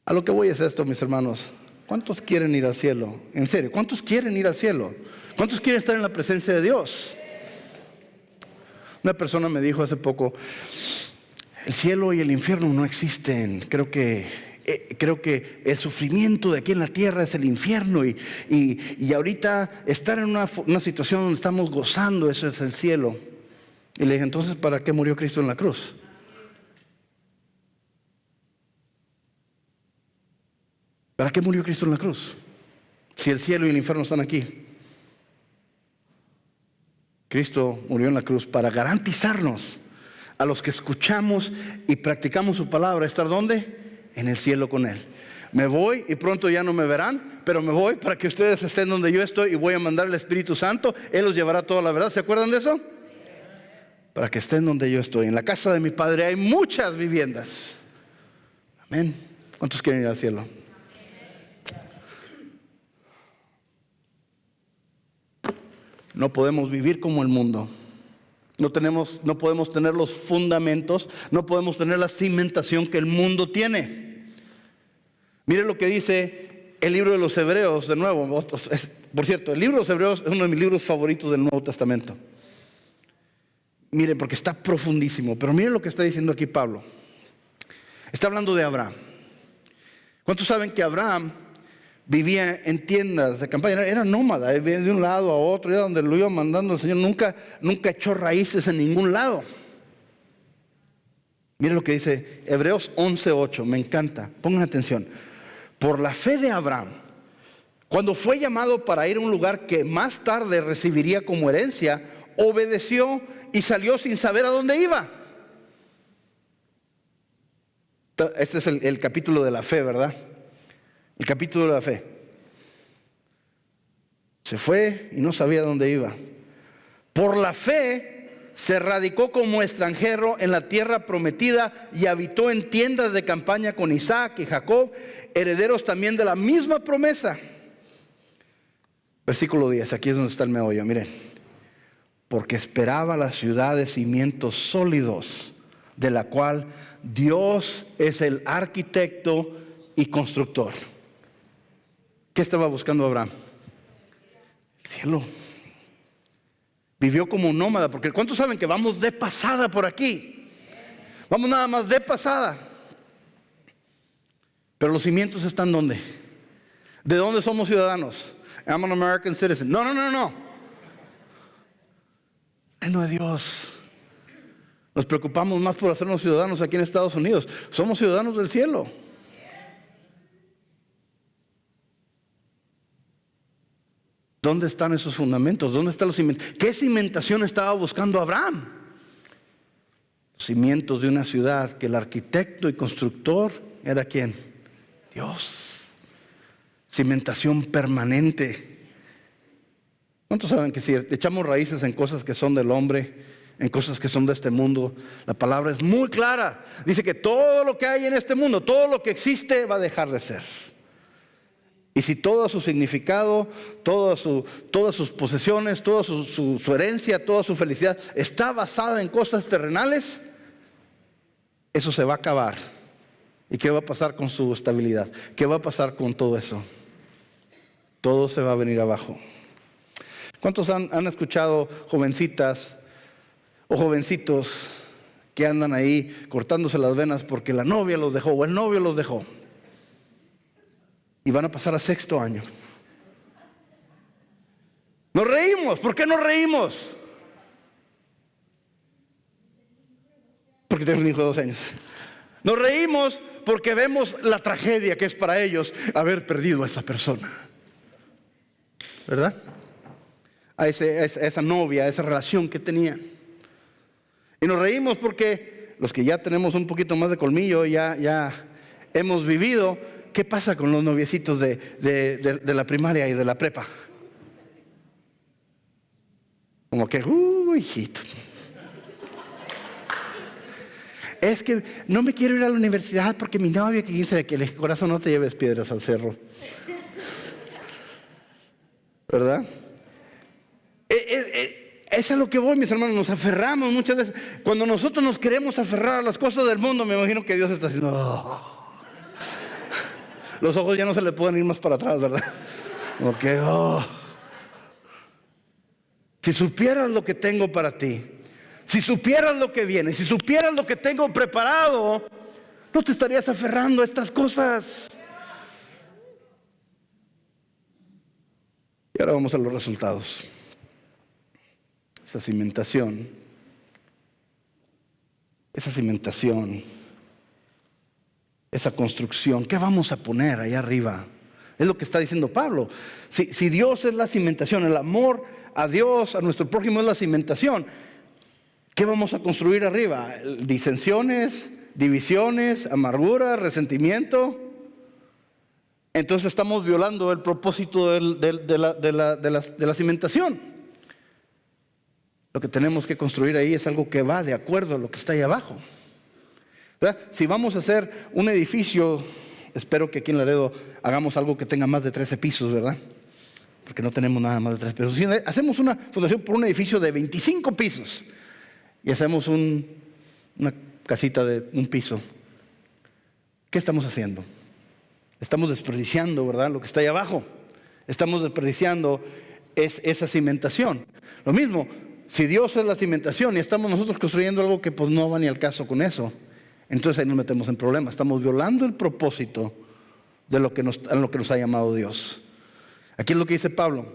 A lo que voy es esto, mis hermanos. ¿Cuántos quieren ir al cielo? En serio, ¿cuántos quieren ir al cielo? ¿Cuántos quieren estar en la presencia de Dios? Una persona me dijo hace poco, el cielo y el infierno no existen. Creo que el sufrimiento de aquí en la tierra es el infierno y ahorita estar en una situación donde estamos gozando, eso es el cielo. Y le dije, entonces, ¿para qué murió Cristo en la cruz? ¿Para qué murió Cristo en la cruz? Si el cielo y el infierno están aquí. Cristo murió en la cruz para garantizarnos a los que escuchamos y practicamos su palabra, ¿estar dónde? En el cielo con Él. Me voy y pronto ya no me verán, pero me voy para que ustedes estén donde yo estoy y voy a mandar el Espíritu Santo. Él los llevará toda la verdad. ¿Se acuerdan de eso? Para que estén donde yo estoy. En la casa de mi Padre hay muchas viviendas. Amén. ¿Cuántos quieren ir al cielo? No podemos vivir como el mundo. No podemos tener los fundamentos, no podemos tener la cimentación que el mundo tiene. Mire lo que dice el libro de los Hebreos, de nuevo. Por cierto, el libro de los Hebreos es uno de mis libros favoritos del Nuevo Testamento. Miren, porque está profundísimo. Pero miren lo que está diciendo aquí Pablo. Está hablando de Abraham. ¿Cuántos saben que Abraham vivía en tiendas de campaña? Era nómada, vivía de un lado a otro, era donde lo iba mandando el Señor. Nunca echó raíces en ningún lado. Miren lo que dice Hebreos 11:8, me encanta, pongan atención. Por la fe de Abraham, cuando fue llamado para ir a un lugar que más tarde recibiría como herencia, obedeció y salió sin saber a dónde iba. Este es el capítulo de la fe, ¿verdad? El capítulo de la fe. Se fue y no sabía dónde iba. Por la fe se radicó como extranjero en la tierra prometida y habitó en tiendas de campaña con Isaac y Jacob, herederos también de la misma promesa. Versículo 10, aquí es donde está el meollo, miren. Porque esperaba la ciudad de cimientos sólidos, de la cual Dios es el arquitecto y constructor. ¿Qué estaba buscando Abraham? El cielo. Vivió como un nómada, porque ¿cuántos saben que vamos de pasada por aquí? Vamos nada más de pasada. Pero los cimientos están ¿dónde? ¿De dónde somos ciudadanos? I'm an American citizen. No. Reino de Dios. Nos preocupamos más por hacernos ciudadanos aquí en Estados Unidos. Somos ciudadanos del cielo. ¿Dónde están esos fundamentos? ¿Dónde están los cimientos? ¿Qué cimentación estaba buscando Abraham? Los cimientos de una ciudad que el arquitecto y constructor era ¿quién? Dios. Cimentación permanente. ¿Cuántos saben que si echamos raíces en cosas que son del hombre, en cosas que son de este mundo, la palabra es muy clara? Dice que todo lo que hay en este mundo, todo lo que existe va a dejar de ser. Y si todo su significado, todas sus posesiones, toda su herencia, toda su felicidad está basada en cosas terrenales, eso se va a acabar. ¿Y qué va a pasar con su estabilidad? ¿Qué va a pasar con todo eso? Todo se va a venir abajo. ¿Cuántos han escuchado jovencitas o jovencitos que andan ahí cortándose las venas porque la novia los dejó o el novio los dejó? Y van a pasar a 6º año. Nos reímos. ¿Por qué nos reímos? Porque tengo un hijo de 2 años. Nos reímos porque vemos la tragedia que es para ellos haber perdido a esa persona. ¿Verdad? A esa novia, a esa relación que tenían. Y nos reímos porque los que ya tenemos un poquito más de colmillo, ya hemos vivido. ¿Qué pasa con los noviecitos de la primaria y de la prepa? Como que, hijito. Es que no me quiero ir a la universidad porque mi novio que dice que el corazón no te lleves piedras al cerro. ¿Verdad? Es a lo que voy, mis hermanos. Nos aferramos muchas veces. Cuando nosotros nos queremos aferrar a las cosas del mundo, me imagino que Dios está haciendo... Los ojos ya no se le pueden ir más para atrás, ¿verdad? Porque, si supieras lo que tengo para ti, si supieras lo que viene, si supieras lo que tengo preparado, no te estarías aferrando a estas cosas. Y ahora vamos a los resultados. Esa cimentación, esa construcción, ¿qué vamos a poner allá arriba? Es lo que está diciendo Pablo. Si Dios es la cimentación, el amor a Dios, a nuestro prójimo es la cimentación, ¿qué vamos a construir arriba? Disensiones, divisiones, amargura, resentimiento. Entonces estamos violando el propósito de la cimentación. Lo que tenemos que construir ahí es algo que va de acuerdo a lo que está ahí abajo. ¿Verdad? Si vamos a hacer un edificio, espero que aquí en Laredo hagamos algo que tenga más de 13 pisos, ¿verdad? Porque no tenemos nada más de 13 pisos. Si hacemos una fundación por un edificio de 25 pisos y hacemos una casita de 1 piso, ¿qué estamos haciendo? Estamos desperdiciando, ¿verdad? Lo que está ahí abajo. Estamos desperdiciando esa cimentación. Lo mismo, si Dios es la cimentación y estamos nosotros construyendo algo que pues no va ni al caso con eso, entonces ahí nos metemos en problemas. Estamos violando el propósito de lo que nos ha llamado Dios. Aquí es lo que dice Pablo.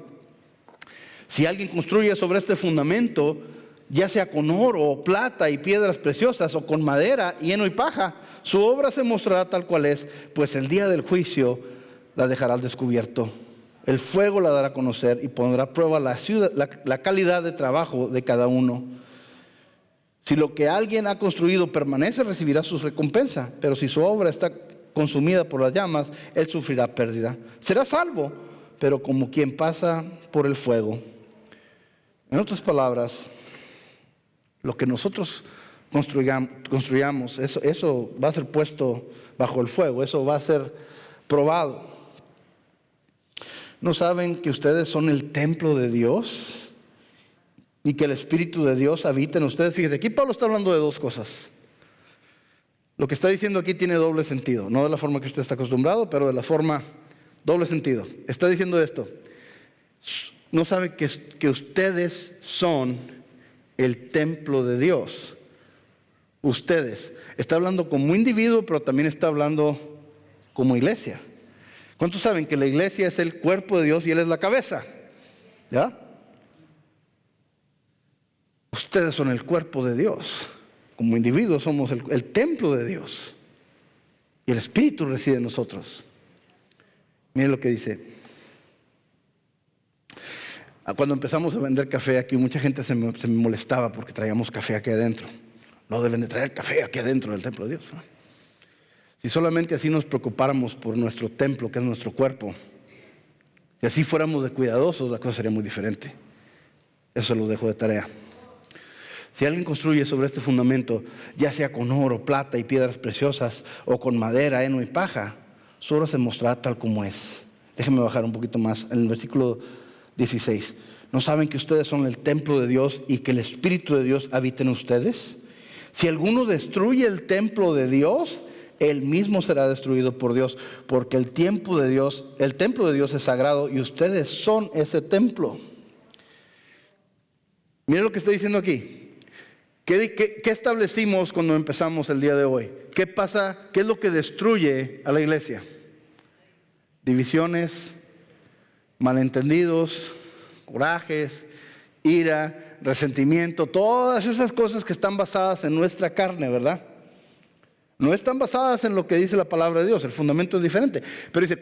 Si alguien construye sobre este fundamento, ya sea con oro, plata y piedras preciosas, o con madera, heno y paja, su obra se mostrará tal cual es, pues el día del juicio la dejará al descubierto. El fuego la dará a conocer y pondrá a prueba la calidad de trabajo de cada uno. Si lo que alguien ha construido permanece, recibirá su recompensa. Pero si su obra está consumida por las llamas, él sufrirá pérdida. Será salvo, pero como quien pasa por el fuego. En otras palabras, lo que nosotros construyamos, eso va a ser puesto bajo el fuego, eso va a ser probado. ¿No saben que ustedes son el templo de Dios? Y que el Espíritu de Dios habita en ustedes. Fíjense, aquí Pablo está hablando de 2 cosas. Lo que está diciendo aquí tiene doble sentido. No de la forma que usted está acostumbrado, pero de la forma doble sentido. Está diciendo esto. ¿No sabe que ustedes son el templo de Dios? Ustedes. Está hablando como individuo, pero también está hablando como iglesia. ¿Cuántos saben que la iglesia es el cuerpo de Dios y Él es la cabeza? ¿Ya? Ustedes son el cuerpo de Dios. como individuos somos el templo de Dios. Y el Espíritu reside en nosotros. Miren lo que dice. Cuando empezamos a vender café aquí, mucha gente se me molestaba porque traíamos café aquí adentro. No deben de traer café aquí adentro del templo de Dios, ¿no? Si solamente así nos preocupáramos por nuestro templo, que es nuestro cuerpo, si así fuéramos de cuidadosos, la cosa sería muy diferente. Eso lo dejo de tarea. Si alguien construye sobre este fundamento, ya sea con oro, plata y piedras preciosas, o con madera, heno y paja, su obra se mostrará tal como es. Déjenme bajar un poquito más. En el versículo 16. ¿No saben que ustedes son el templo de Dios y que el Espíritu de Dios habita en ustedes? Si alguno destruye el templo de Dios, él mismo será destruido por Dios, porque el templo de Dios es sagrado y ustedes son ese templo. Miren lo que está diciendo aquí. ¿Qué establecimos cuando empezamos el día de hoy? ¿Qué pasa? ¿Qué es lo que destruye a la iglesia? Divisiones, malentendidos, corajes, ira, resentimiento, todas esas cosas que están basadas en nuestra carne, ¿verdad? No están basadas en lo que dice la palabra de Dios, el fundamento es diferente. Pero dice,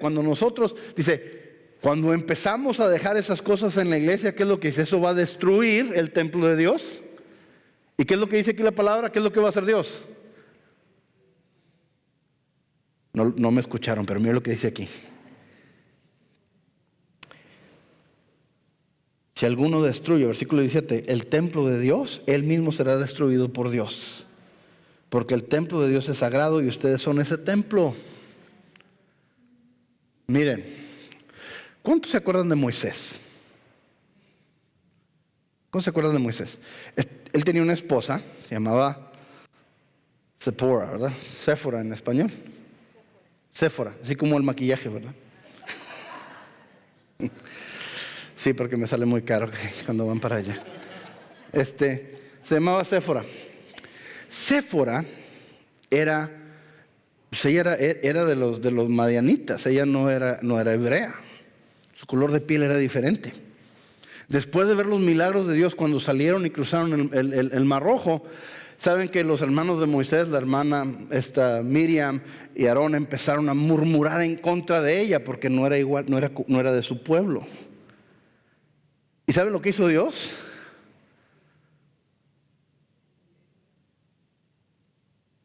cuando empezamos a dejar esas cosas en la iglesia, ¿qué es lo que dice? Eso va a destruir el templo de Dios. ¿Y qué es lo que dice aquí la palabra? ¿Qué es lo que va a hacer Dios? No me escucharon, pero mira lo que dice aquí. Si alguno destruye, versículo 17, el templo de Dios, él mismo será destruido por Dios. Porque el templo de Dios es sagrado y ustedes son ese templo. Miren, ¿cuántos se acuerdan de Moisés? ¿Cómo se acuerdan de Moisés? Él tenía una esposa, se llamaba Sephora, ¿verdad? Séfora en español. Séfora, así como el maquillaje, ¿verdad? Sí, porque me sale muy caro cuando van para allá. Se llamaba Séfora. Séfora era de los madianitas, ella no era hebrea. Su color de piel era diferente. Después de ver los milagros de Dios cuando salieron y cruzaron el Mar Rojo, saben que los hermanos de Moisés, la hermana Miriam y Aarón, empezaron a murmurar en contra de ella porque no era igual, no era de su pueblo. ¿Y saben lo que hizo Dios?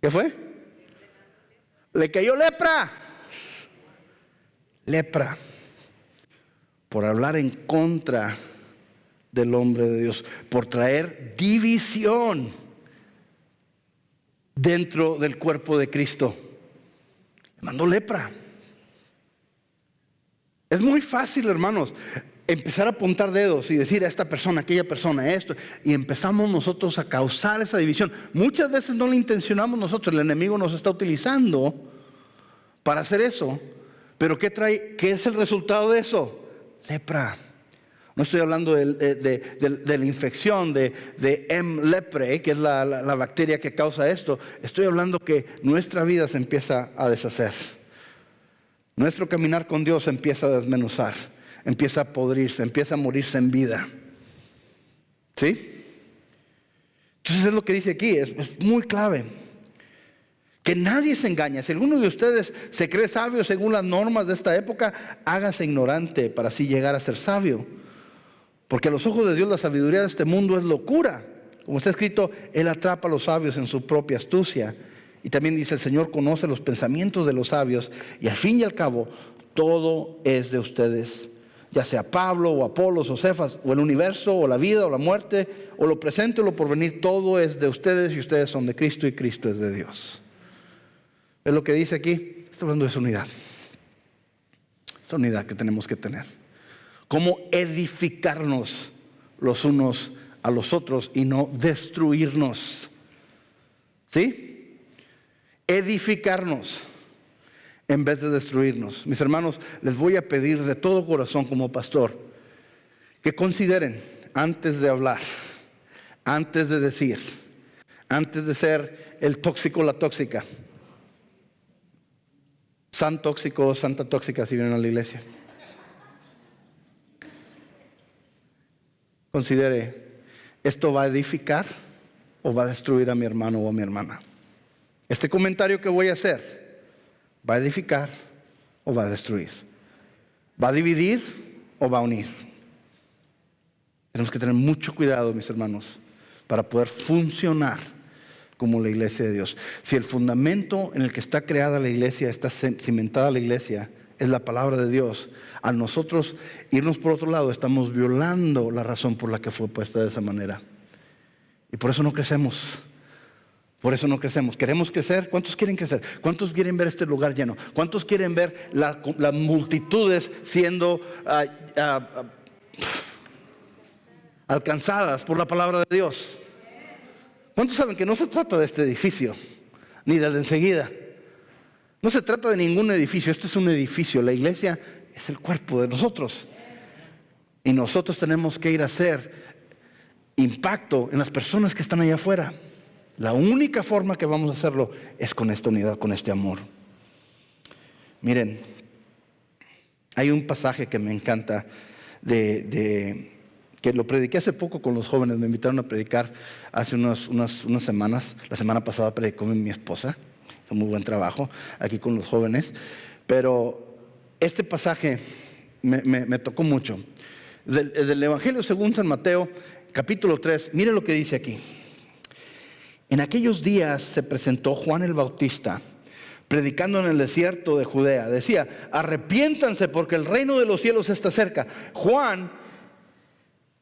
¿Qué fue? Le cayó lepra. Lepra. Por hablar en contra del hombre de Dios, por traer división dentro del cuerpo de Cristo. Le mandó lepra. Es muy fácil, hermanos, empezar a apuntar dedos y decir a esta persona, aquella persona, esto, y empezamos nosotros a causar esa división. Muchas veces no la intencionamos nosotros, el enemigo nos está utilizando para hacer eso. Pero ¿qué es el resultado de eso? Lepra. No estoy hablando de la infección de M. leprae, que es la bacteria que causa esto. Estoy hablando que nuestra vida se empieza a deshacer. Nuestro caminar con Dios se empieza a desmenuzar, empieza a podrirse, empieza a morirse en vida. ¿Sí? Entonces es lo que dice aquí, es muy clave. Que nadie se engañe. Si alguno de ustedes se cree sabio según las normas de esta época, hágase ignorante para así llegar a ser sabio. Porque a los ojos de Dios la sabiduría de este mundo es locura. Como está escrito, Él atrapa a los sabios en su propia astucia. Y también dice, el Señor conoce los pensamientos de los sabios. Y al fin y al cabo, todo es de ustedes. Ya sea Pablo o Apolos o Cefas, o el universo, o la vida, o la muerte, o lo presente o lo porvenir, todo es de ustedes y ustedes son de Cristo y Cristo es de Dios. Es lo que dice aquí. Está hablando de esa unidad. Esa unidad que tenemos que tener. Cómo edificarnos los unos a los otros y no destruirnos. ¿Sí? Edificarnos en vez de destruirnos. Mis hermanos, les voy a pedir de todo corazón como pastor que consideren antes de hablar, antes de decir, antes de ser el tóxico o la tóxica, san tóxico o santa tóxica si vienen a la iglesia. Considere, ¿esto va a edificar o va a destruir a mi hermano o a mi hermana? Este comentario que voy a hacer, ¿va a edificar o va a destruir? ¿Va a dividir o va a unir? Tenemos que tener mucho cuidado, mis hermanos, para poder funcionar como la iglesia de Dios. Si el fundamento en el que está creada la iglesia, está cimentada la iglesia, es la palabra de Dios, a nosotros irnos por otro lado, estamos violando la razón por la que fue puesta de esa manera. Y por eso no crecemos. Por eso no crecemos. ¿Queremos crecer? ¿Cuántos quieren crecer? ¿Cuántos quieren ver este lugar lleno? ¿Cuántos quieren ver las multitudes siendo alcanzadas por la palabra de Dios? ¿Cuántos saben que no se trata de este edificio, ni de enseguida? No se trata de ningún edificio, esto es un edificio. La iglesia es el cuerpo de nosotros. Y nosotros tenemos que ir a hacer impacto en las personas que están allá afuera. La única forma que vamos a hacerlo es con esta unidad, con este amor. Miren, hay un pasaje que me encanta que lo prediqué hace poco con los jóvenes. Me invitaron a predicar hace unas semanas. La semana pasada predicó mi esposa. Hizo muy buen trabajo aquí con los jóvenes. Pero este pasaje me tocó mucho. Del Evangelio según San Mateo, capítulo 3. Mire lo que dice aquí. En aquellos días se presentó Juan el Bautista, predicando en el desierto de Judea. Decía: arrepiéntanse porque el reino de los cielos está cerca. Juan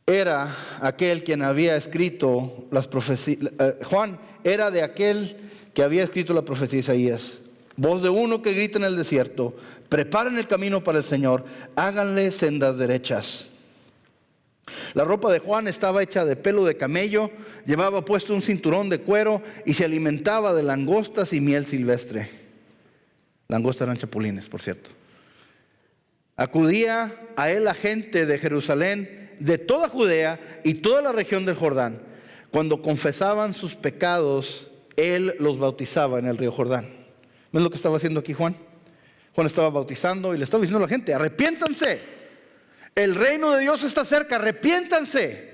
era aquel quien había escrito las profecías. Juan era de aquel que había escrito la profecía de Isaías. Voz de uno que grita en el desierto: preparen el camino para el Señor, háganle sendas derechas. La ropa de Juan estaba hecha de pelo de camello, llevaba puesto un cinturón de cuero y se alimentaba de langostas y miel silvestre. Langostas eran chapulines, por cierto. Acudía a él la gente de Jerusalén, de toda Judea y toda la región del Jordán. Cuando confesaban sus pecados, él los bautizaba en el río Jordán. ¿Ven lo que estaba haciendo aquí Juan? Juan estaba bautizando y le estaba diciendo a la gente: arrepiéntanse. El reino de Dios está cerca, arrepiéntanse.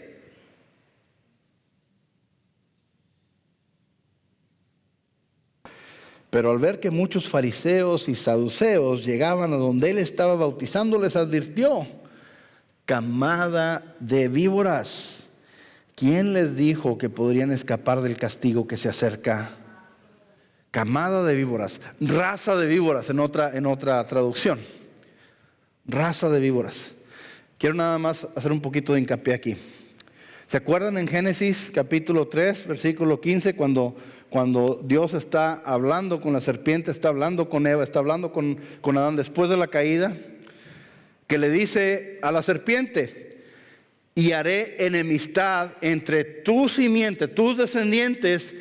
Pero al ver que muchos fariseos y saduceos llegaban a donde él estaba bautizando, les advirtió: camada de víboras, ¿quién les dijo que podrían escapar del castigo que se acerca? Camada de víboras, raza de víboras en otra traducción. Raza de víboras. Quiero nada más hacer un poquito de hincapié aquí. ¿Se acuerdan en Génesis capítulo 3, versículo 15, cuando Dios está hablando con la serpiente, está hablando con Eva, está hablando con Adán después de la caída? Que le dice a la serpiente: y haré enemistad entre tu simiente, tus descendientes,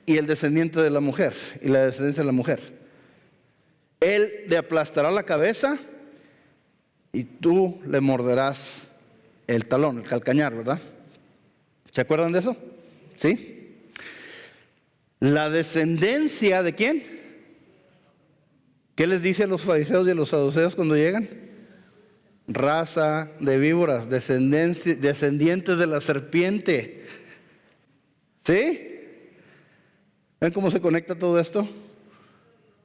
y el descendiente de la mujer, y la descendencia de la mujer. Él le aplastará la cabeza y tú le morderás el talón, el calcañar, ¿verdad? ¿Se acuerdan de eso? ¿Sí? La descendencia ¿de quién? ¿Qué les dice a los fariseos y a los saduceos cuando llegan? Raza de víboras, descendientes de la serpiente. ¿Sí? ¿Ven cómo se conecta todo esto?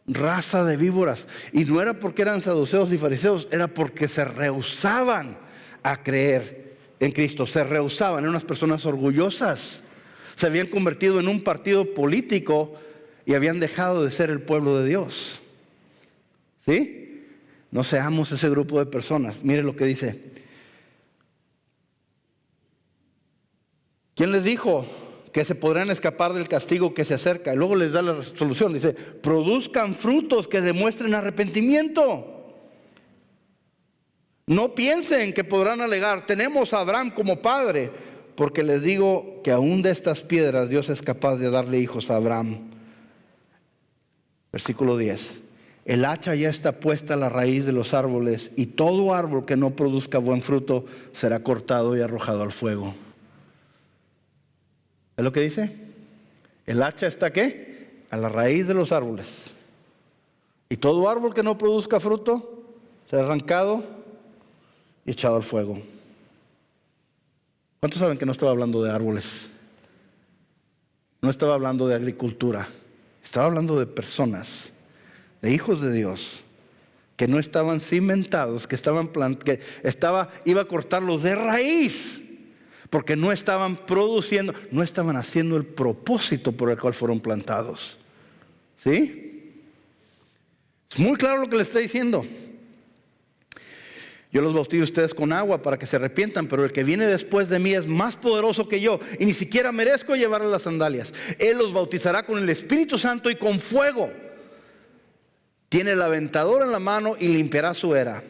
Raza de víboras. Y no era porque eran saduceos y fariseos, era porque se rehusaban a creer en Cristo. Se rehusaban, eran unas personas orgullosas. Se habían convertido en un partido político y habían dejado de ser el pueblo de Dios. ¿Sí? No seamos ese grupo de personas. Mire lo que dice. ¿Quién les dijo que se podrán escapar del castigo que se acerca? Y luego les da la solución. Dice: produzcan frutos que demuestren arrepentimiento. No piensen que podrán alegar: tenemos a Abraham como padre. Porque les digo que aún de estas piedras Dios es capaz de darle hijos a Abraham. Versículo 10. El hacha ya está puesta a la raíz de los árboles, y todo árbol que no produzca buen fruto será cortado y arrojado al fuego. ¿Es lo que dice? El hacha está ¿qué? A la raíz de los árboles. Y todo árbol que no produzca fruto será arrancado y echado al fuego. ¿Cuántos saben que no estaba hablando de árboles? no estaba hablando de agricultura, estaba hablando de personas, de hijos de Dios, que no estaban cimentados, iba a cortarlos de raíz, porque no estaban produciendo, no estaban haciendo el propósito por el cual fueron plantados. ¿Sí? Es muy claro lo que le está diciendo. Yo los bautizo a ustedes con agua para que se arrepientan, pero el que viene después de mí es más poderoso que yo, y ni siquiera merezco llevarle las sandalias. Él los bautizará con el Espíritu Santo y con fuego. Tiene el aventador en la mano y limpiará su era,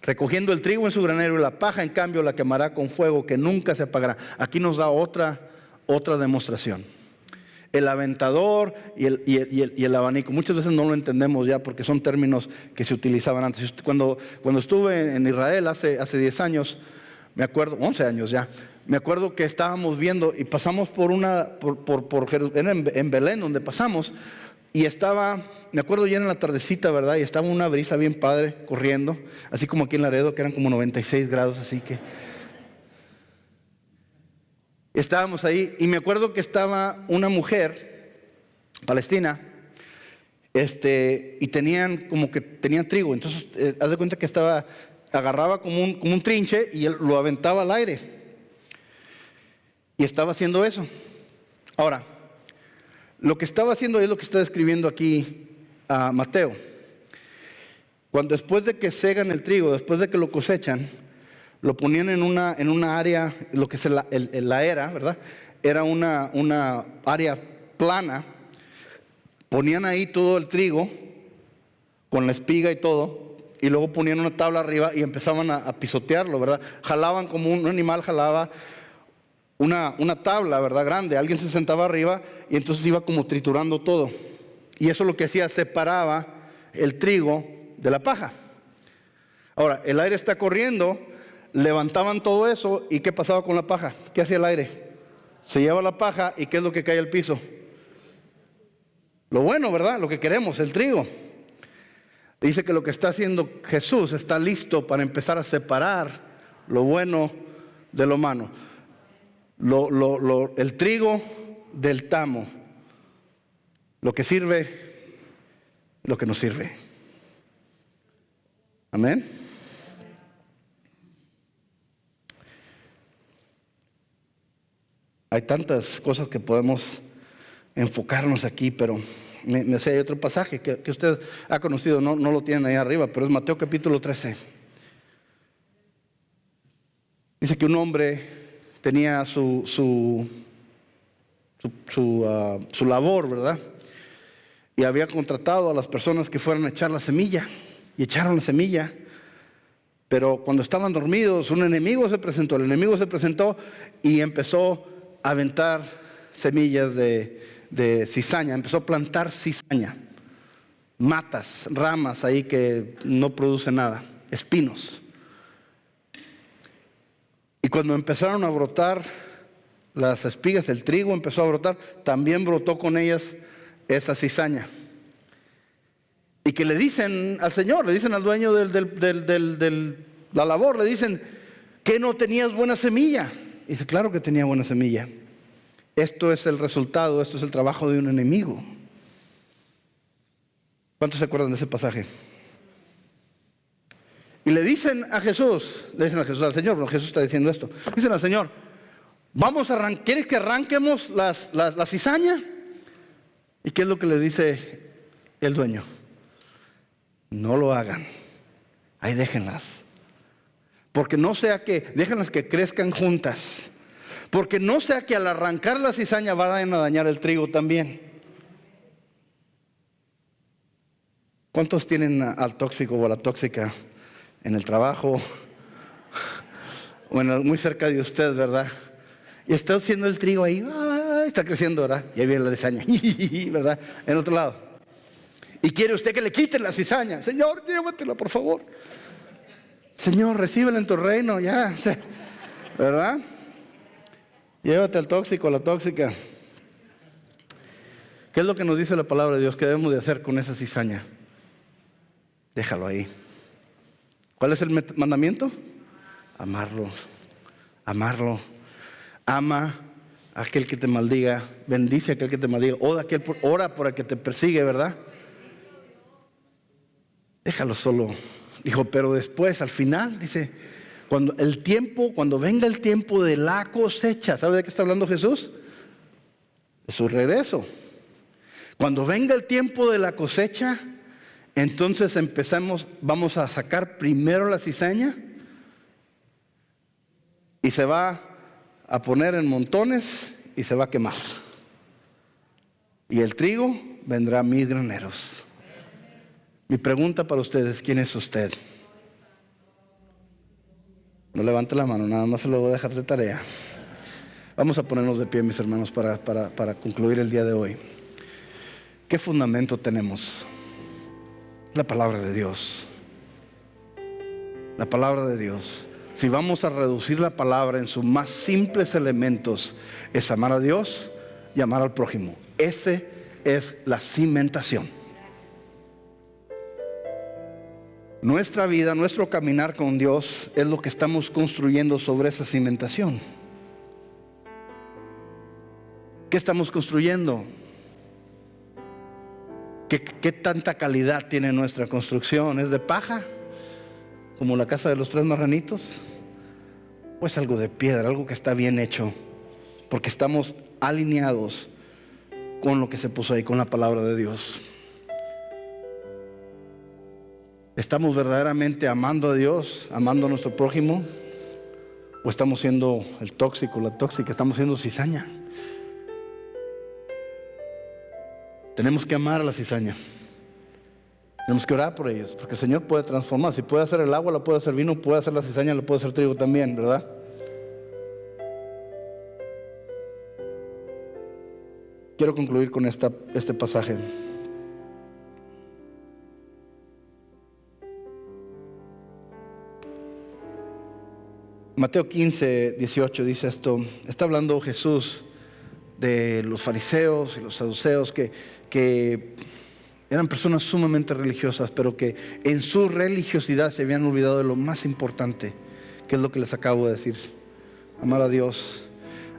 recogiendo el trigo en su granero, y la paja en cambio la quemará con fuego que nunca se apagará. Aquí nos da otra demostración. El aventador y el abanico, muchas veces no lo entendemos ya porque son términos que se utilizaban antes. Cuando estuve en Israel hace 10 años, me acuerdo, 11 años ya, me acuerdo que estábamos viendo y pasamos por Jerusalén, en Belén, donde pasamos, y me acuerdo ya en la tardecita, ¿verdad? Y estaba una brisa bien padre corriendo, así como aquí en Laredo, que eran como 96 grados, así que estábamos ahí, y me acuerdo que estaba una mujer palestina, y tenían trigo. Entonces, haz de cuenta que agarraba como un trinche y él lo aventaba al aire. Y estaba haciendo eso. Ahora, lo que estaba haciendo es lo que está describiendo aquí a Mateo. Después de que segan el trigo, después de que lo cosechan, lo ponían en una área, lo que es la era, ¿verdad? Era una área plana. Ponían ahí todo el trigo con la espiga y todo, y luego ponían una tabla arriba y empezaban a pisotearlo, ¿verdad? Jalaban como un animal jalaba una tabla, ¿verdad? Grande. Alguien se sentaba arriba y entonces iba como triturando todo. Y eso lo que hacía, separaba el trigo de la paja. Ahora, el aire está corriendo, levantaban todo eso, ¿y qué pasaba con la paja? ¿Qué hacía el aire? Se lleva la paja, ¿y qué es lo que cae al piso? Lo bueno, ¿verdad? Lo que queremos, el trigo. Dice que lo que está haciendo Jesús, está listo para empezar a separar lo bueno de lo malo. El trigo del tamo. Lo que sirve, lo que no sirve. Amén. Hay tantas cosas que podemos enfocarnos aquí, pero hay otro pasaje que usted ha conocido, no lo tienen ahí arriba, pero es Mateo capítulo 13. Dice que un hombre tenía su labor, ¿verdad? Y había contratado a las personas que fueran a echar la semilla, y echaron la semilla. Pero cuando estaban dormidos, el enemigo se presentó y empezó a aventar semillas de cizaña, empezó a plantar cizaña, matas, ramas ahí que no producen nada, espinos. Y cuando empezaron a brotar las espigas, el trigo empezó a brotar, también brotó con ellas esa cizaña. Y que le dicen al Señor, le dicen al dueño de la labor, le dicen, ¿que no tenías buena semilla? Y dice, claro que tenía buena semilla. Esto es el resultado, esto es el trabajo de un enemigo. ¿Cuántos se acuerdan de ese pasaje? Y le dicen al Señor, bueno, Jesús está diciendo esto. Dicen al Señor, ¿quieres que arranquemos la cizaña? ¿Y qué es lo que le dice el dueño? No lo hagan, ahí déjenlas. Porque no sea déjenlas que crezcan juntas. Porque no sea que al arrancar la cizaña vayan a dañar el trigo también. ¿Cuántos tienen al tóxico o a la tóxica en el trabajo? Bueno, muy cerca de usted, ¿verdad? Y está haciendo el trigo ahí, está creciendo, ¿verdad? Y ahí viene la cizaña, ¿verdad? En otro lado. Y quiere usted que le quiten la cizaña. Señor, llévatela, por favor. Señor, recíbela en tu reino, ya. ¿Verdad? Llévate al tóxico, a la tóxica. ¿Qué es lo que nos dice la palabra de Dios? ¿Qué debemos de hacer con esa cizaña? Déjalo ahí. ¿Cuál es el mandamiento? Amarlo. Amarlo. Ama a aquel que te maldiga, bendice a aquel que te maldiga, ora por el que te persigue, ¿verdad? Déjalo solo. Dijo, pero después, al final, dice, cuando venga el tiempo de la cosecha, ¿sabe de qué está hablando Jesús? De su regreso. Cuando venga el tiempo de la cosecha, entonces vamos a sacar primero la cizaña y se va a poner en montones y se va a quemar. Y el trigo vendrá a mis graneros. Mi pregunta para ustedes, ¿quién es usted? No levante la mano, nada más se lo voy a dejar de tarea. Vamos a ponernos de pie, mis hermanos, para concluir el día de hoy. ¿Qué fundamento tenemos? La palabra de Dios. La palabra de Dios. Si vamos a reducir la palabra en sus más simples elementos, es amar a Dios y amar al prójimo. Esa es la cimentación. Nuestra vida, nuestro caminar con Dios es lo que estamos construyendo sobre esa cimentación. ¿Qué estamos construyendo? ¿Qué tanta calidad tiene nuestra construcción? ¿Es de paja? ¿Como la casa de los 3 marranitos? ¿O es algo de piedra, algo que está bien hecho? Porque estamos alineados con lo que se puso ahí, con la palabra de Dios. ¿Estamos verdaderamente amando a Dios, amando a nuestro prójimo? ¿O estamos siendo el tóxico, la tóxica? Estamos siendo cizaña. Tenemos que amar a la cizaña. Tenemos que orar por ellos, porque el Señor puede transformar. Si puede hacer el agua, la puede hacer vino, puede hacer la cizaña, la puede hacer trigo también, ¿verdad? Quiero concluir con este pasaje. Mateo 15, 18 dice esto. Está hablando Jesús de los fariseos y los saduceos que eran personas sumamente religiosas, pero que en su religiosidad se habían olvidado de lo más importante, que es lo que les acabo de decir: amar a Dios,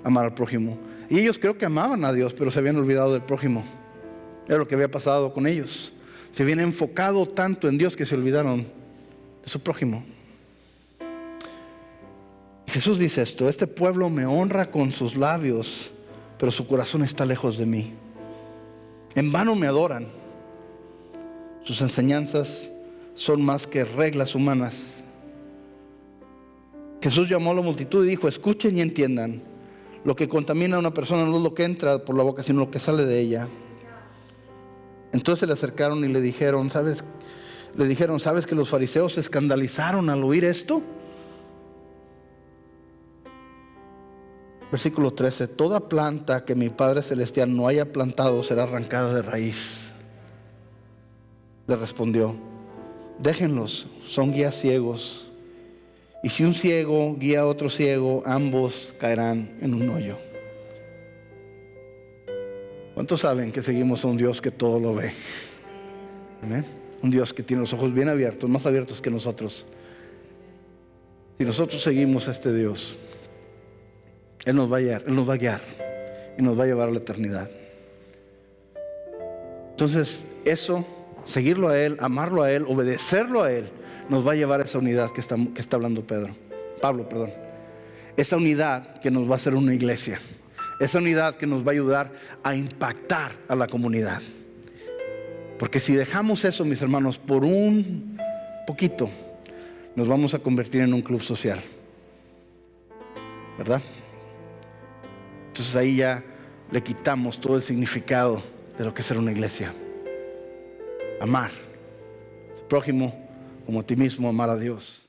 amar al prójimo. Y ellos creo que amaban a Dios, pero se habían olvidado del prójimo. Era lo que había pasado con ellos. Se habían enfocado tanto en Dios que se olvidaron de su prójimo. Jesús dice esto: este pueblo me honra con sus labios, pero su corazón está lejos de mí. En vano me adoran. Sus enseñanzas son más que reglas humanas. Jesús llamó a la multitud y dijo: escuchen y entiendan. Lo que contamina a una persona no es lo que entra por la boca, sino lo que sale de ella. Entonces le acercaron y le dijeron: ¿sabes que los fariseos se escandalizaron al oír esto? Versículo 13: toda planta que mi Padre Celestial no haya plantado será arrancada de raíz. Le respondió: déjenlos, son guías ciegos. Y si un ciego guía a otro ciego, ambos caerán en un hoyo. ¿Cuántos saben que seguimos a un Dios que todo lo ve? ¿Amén? Un Dios que tiene los ojos bien abiertos, más abiertos que nosotros. Si nosotros seguimos a este Dios, Él nos va a guiar y nos va a llevar a la eternidad. Entonces, eso, seguirlo a Él, amarlo a Él, obedecerlo a Él, nos va a llevar a esa unidad que está hablando Pablo. Esa unidad que nos va a hacer una iglesia. Esa unidad que nos va a ayudar a impactar a la comunidad. Porque si dejamos eso, mis hermanos, por un poquito, nos vamos a convertir en un club social, ¿verdad? Entonces ahí ya le quitamos todo el significado de lo que es ser una iglesia. Amar al prójimo como a ti mismo, amar a Dios.